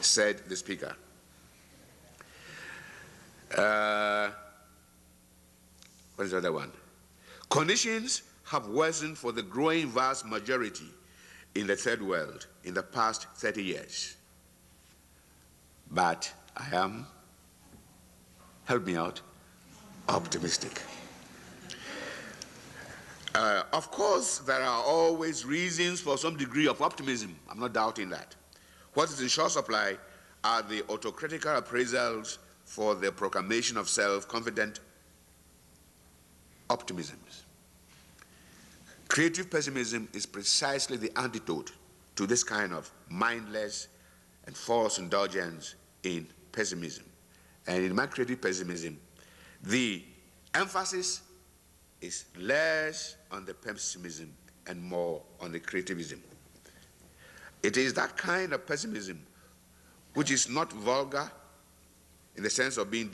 said the speaker. What is the other one? Conditions have worsened for the growing vast majority in the third world in the past 30 years. But I am, help me out, optimistic. Of course, there are always reasons for some degree of optimism. I'm not doubting that. What is in short supply are the autocritical appraisals for the proclamation of self-confident optimisms. Creative pessimism is precisely the antidote to this kind of mindless and false indulgence in pessimism. And in my creative pessimism, the emphasis is less on the pessimism and more on the creativism. It is that kind of pessimism which is not vulgar in the sense of being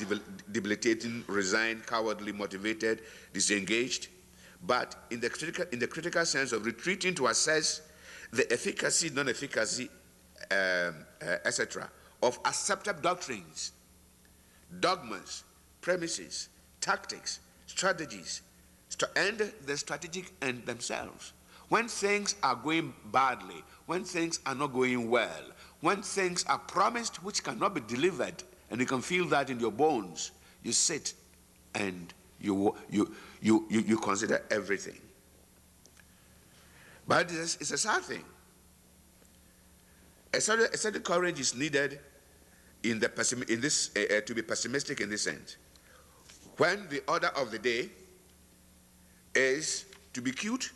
debilitating, resigned, cowardly, motivated, disengaged, but in the critical sense of retreating to assess the efficacy, non-efficacy, etc., of accepted doctrines, dogmas, premises, tactics, strategies, and the strategic end themselves. When things are going badly, when things are not going well, when things are promised which cannot be delivered, and you can feel that in your bones, you sit and you consider everything. But it's a sad thing. A certain courage is needed in this to be pessimistic in this sense. When the order of the day is to be cute,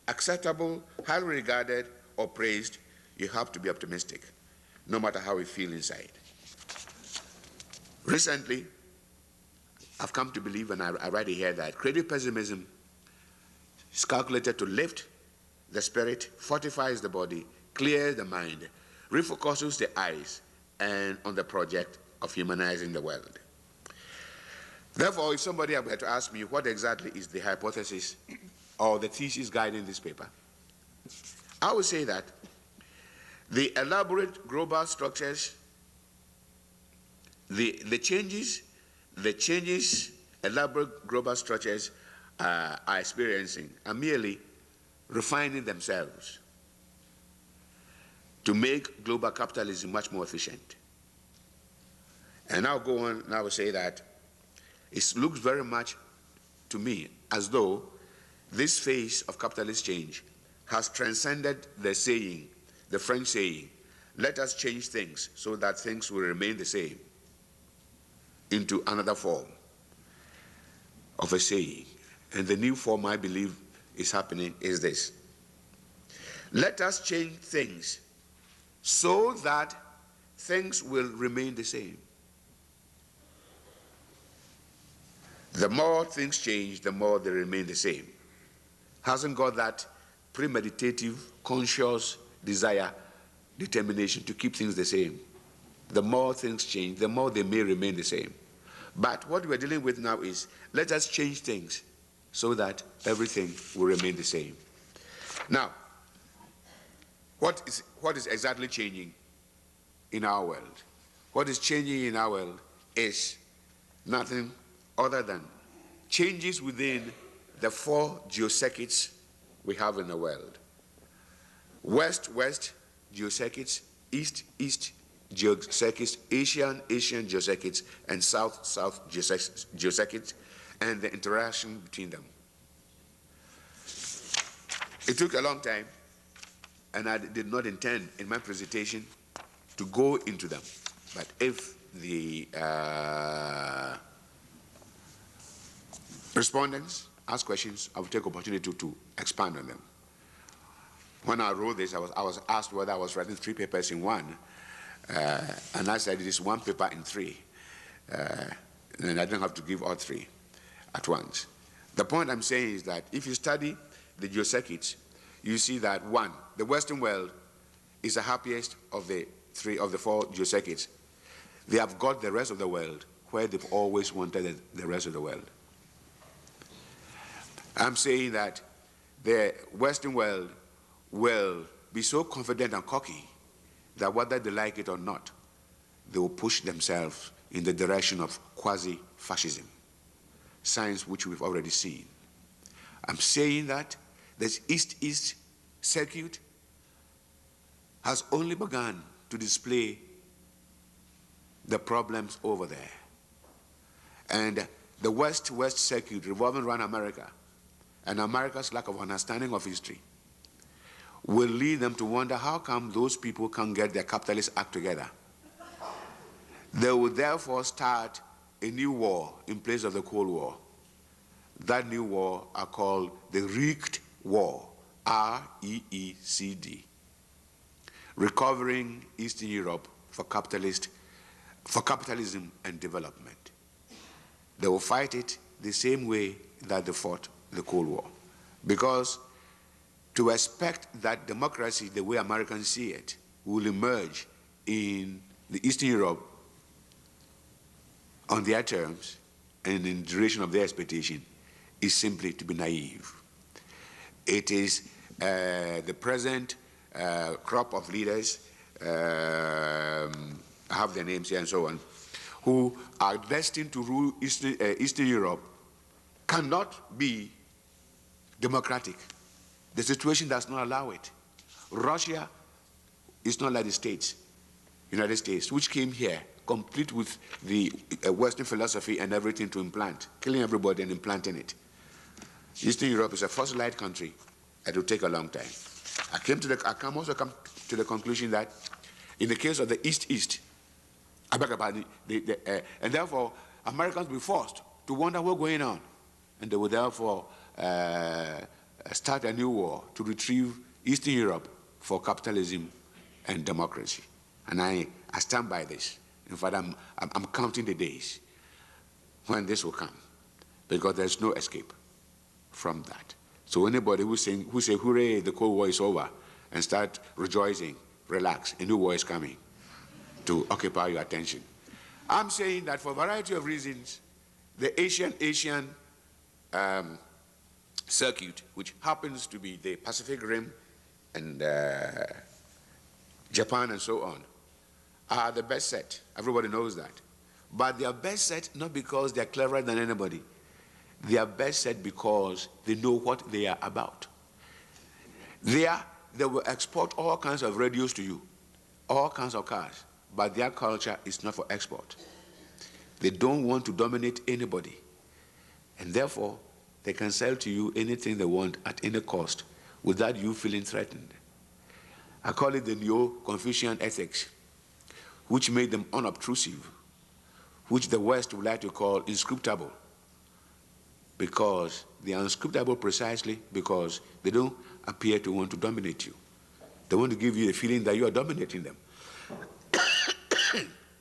acceptable, highly regarded, or praised, you have to be optimistic, no matter how you feel inside. Recently, I've come to believe, and I already hear that creative pessimism is calculated to lift the spirit, fortifies the body, clears the mind, refocuses the eyes, and on the project of humanizing the world. Therefore, if somebody were to ask me what exactly is the hypothesis or the thesis guiding this paper, I would say that the elaborate global structures, the changes elaborate global structures are experiencing are merely refining themselves to make global capitalism much more efficient. And I'll go on and I will say that it looks very much to me as though this phase of capitalist change has transcended the saying, the French saying, let us change things so that things will remain the same, into another form of a saying. And the new form I believe is happening is this. Let us change things so that things will remain the same. The more things change, the more they remain the same. Hasn't got that premeditative, conscious desire, determination to keep things the same. The more things change, the more they may remain the same. But what we're dealing with now is, let us change things so that everything will remain the same. Now, what is exactly changing in our world? What is changing in our world is nothing other than changes within the 4 geocircuits we have in the world. West-West geocircuits, East-East geocircuits, Asian geocircuits, and South-South geocircuits, and the interaction between them. It took a long time, and I did not intend in my presentation to go into them. But if the respondents ask questions, I will take opportunity to expand on them. When I wrote this, I was asked whether I was writing 3 papers in one, and I said it is 1 paper in 3, and I don't have to give all 3 at once. The point I'm saying is that if you study the geocircuits, you see that 1, the Western world is the happiest of the 4 geocircuits. They have got the rest of the world where they've always wanted the rest of the world. I'm saying that the Western world will be so confident and cocky that whether they like it or not, they will push themselves in the direction of quasi-fascism, signs which we've already seen. I'm saying that this East-East circuit has only begun to display the problems over there. And the West-West circuit revolving around America and America's lack of understanding of history will lead them to wonder how come those people can't get their capitalist act together. They will therefore start a new war in place of the Cold War. That new war are called the Reeked War, R-E-E-C-D, recovering Eastern Europe for capitalism and development. They will fight it the same way that they fought the Cold War. Because to expect that democracy, the way Americans see it, will emerge in the Eastern Europe on their terms and in the duration of their expectation is simply to be naive. It is the present crop of leaders, I have their names here and so on, who are destined to rule Eastern Europe cannot be democratic. The situation does not allow it. Russia is not like the States, United States, which came here complete with the Western philosophy and everything to implant, killing everybody and implanting it. Eastern Europe is a fossilized country. It will take a long time. I can also come to the conclusion that in the case of the East-East, I beg your pardon, and therefore Americans will be forced to wonder what's going on, and they will therefore start a new war to retrieve Eastern Europe for capitalism and democracy. And I stand by this. In fact, I'm counting the days when this will come, because there's no escape from that. So anybody who say, hooray, the Cold War is over, and start rejoicing, relax, a new war is coming to occupy your attention. I'm saying that for a variety of reasons, the Asian circuit, which happens to be the Pacific Rim and Japan and so on, are the best set. Everybody knows that. But they are best set not because they are cleverer than anybody. They are best set because they know what they are about. They will export all kinds of radios to you, all kinds of cars, but their culture is not for export. They don't want to dominate anybody, and therefore they can sell to you anything they want at any cost without you feeling threatened. I call it the Neo-Confucian ethics, which made them unobtrusive, which the West would like to call inscrutable, because they are unscrutable precisely because they don't appear to want to dominate you. They want to give you the feeling that you are dominating them.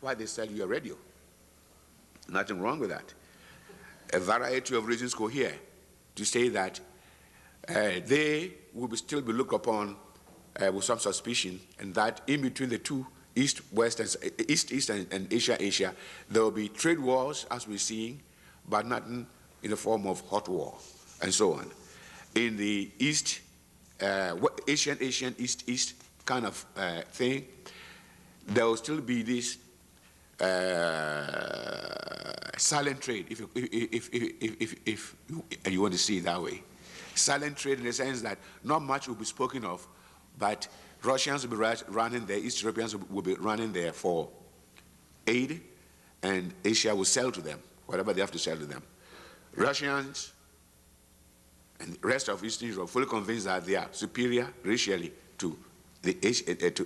Why they sell you a radio? Nothing wrong with that. A variety of reasons go here to say that they will still be looked upon with some suspicion, and that in between the two, East, and Asia, there will be trade wars, as we're seeing, but nothing in the form of hot war, and so on. In the East, Asian, East kind of thing, there will still be this silent trade, if you want to see it that way. Silent trade in the sense that not much will be spoken of, but Russians will be running there, East Europeans will be running there for aid, and Asia will sell to them, whatever they have to sell to them. Russians and the rest of Eastern Europe fully convinced that they are superior racially to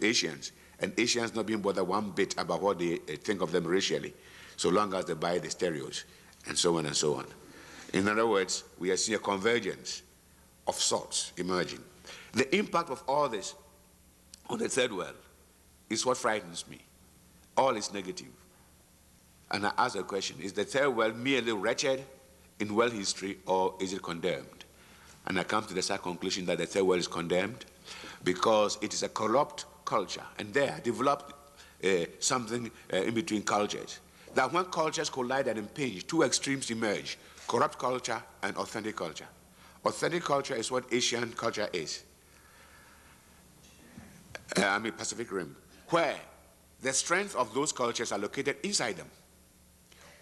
Asians, and Asians not being bothered one bit about what they think of them racially, so long as they buy the stereos, and so on and so on. In other words, we are seeing a convergence of sorts emerging. The impact of all this on the third world is what frightens me. All is negative. And I ask the question, is the third world merely wretched in world history, or is it condemned? And I come to the sad conclusion that the third world is condemned because it is a corrupt culture, and there developed something in between cultures. That when cultures collide and impinge, two extremes emerge: corrupt culture and authentic culture. Authentic culture is what Asian culture is. Pacific Rim, where the strength of those cultures are located inside them,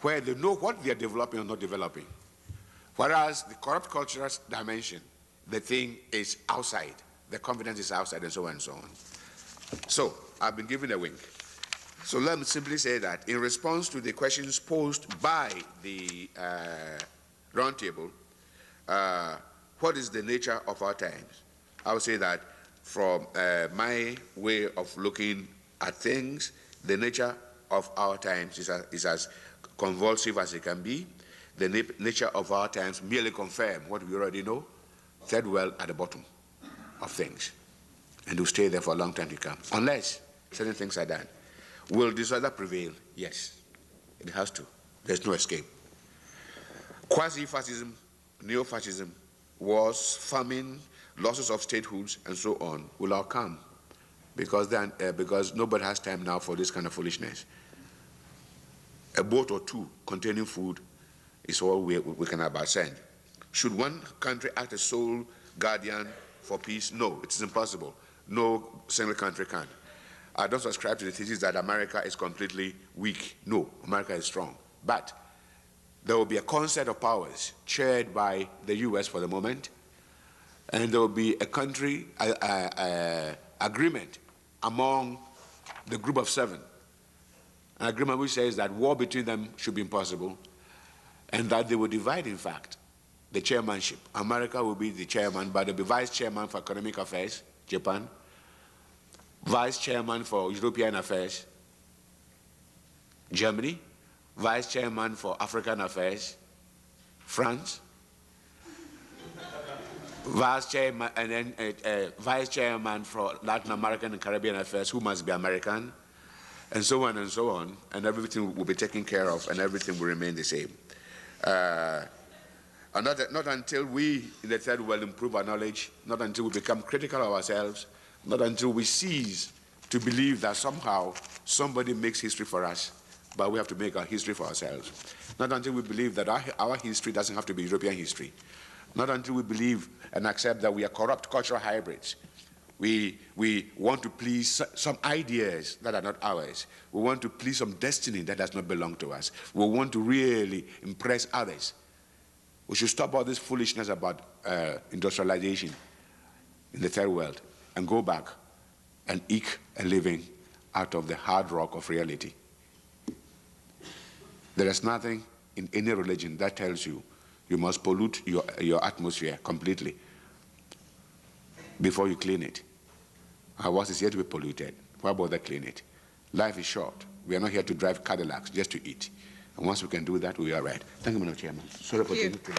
where they know what they are developing or not developing. Whereas the corrupt cultural dimension, the thing is outside, the confidence is outside, and so on and so on. So I've been given a wink. So let me simply say that in response to the questions posed by the roundtable, what is the nature of our times? I would say that from my way of looking at things, the nature of our times is as convulsive as it can be. The nature of our times merely confirm what we already know, third world at the bottom of things, and will stay there for a long time to come, unless certain things are done. Will disorder prevail? Yes, it has to. There's no escape. Quasi-fascism, neo-fascism, wars, famine, losses of statehoods, and so on will all come, because nobody has time now for this kind of foolishness. A boat or two containing food is all we can about send. Should one country act as sole guardian for peace? No, it is impossible. No single country can. I don't subscribe to the thesis that America is completely weak. No, America is strong. But there will be a concert of powers chaired by the US for the moment, and there will be a country agreement among the group of 7, an agreement which says that war between them should be impossible, and that they will divide, in fact, the chairmanship. America will be the chairman, but there will be vice chairman for economic affairs, Japan, vice chairman for European affairs, Germany, vice chairman for African affairs, France, vice chairman, and then vice chairman for Latin American and Caribbean affairs, who must be American, and so on, and everything will be taken care of, and everything will remain the same. And not until we in the third world improve our knowledge, not until we become critical of ourselves, not until we cease to believe that somehow somebody makes history for us, but we have to make our history for ourselves. Not until we believe that our history doesn't have to be European history. Not until we believe and accept that we are corrupt cultural hybrids. We want to please some ideas that are not ours. We want to please some destiny that does not belong to us. We want to really impress others. We should stop all this foolishness about industrialization in the third world and go back and eke a living out of the hard rock of reality. There is nothing in any religion that tells you you must pollute your atmosphere completely before you clean it. Our water is yet to be polluted. Why bother clean it? Life is short. We are not here to drive Cadillacs just to eat. And once we can do that, we are right. Thank you, Mr. Chairman. Sorry for taking it.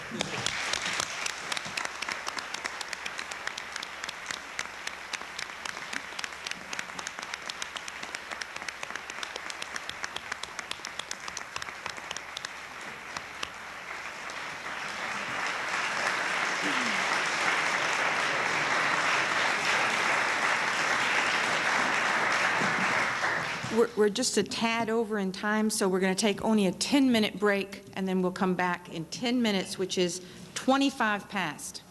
We're just a tad over in time, so we're going to take only a 10-minute break, and then we'll come back in 10 minutes, which is 25 past.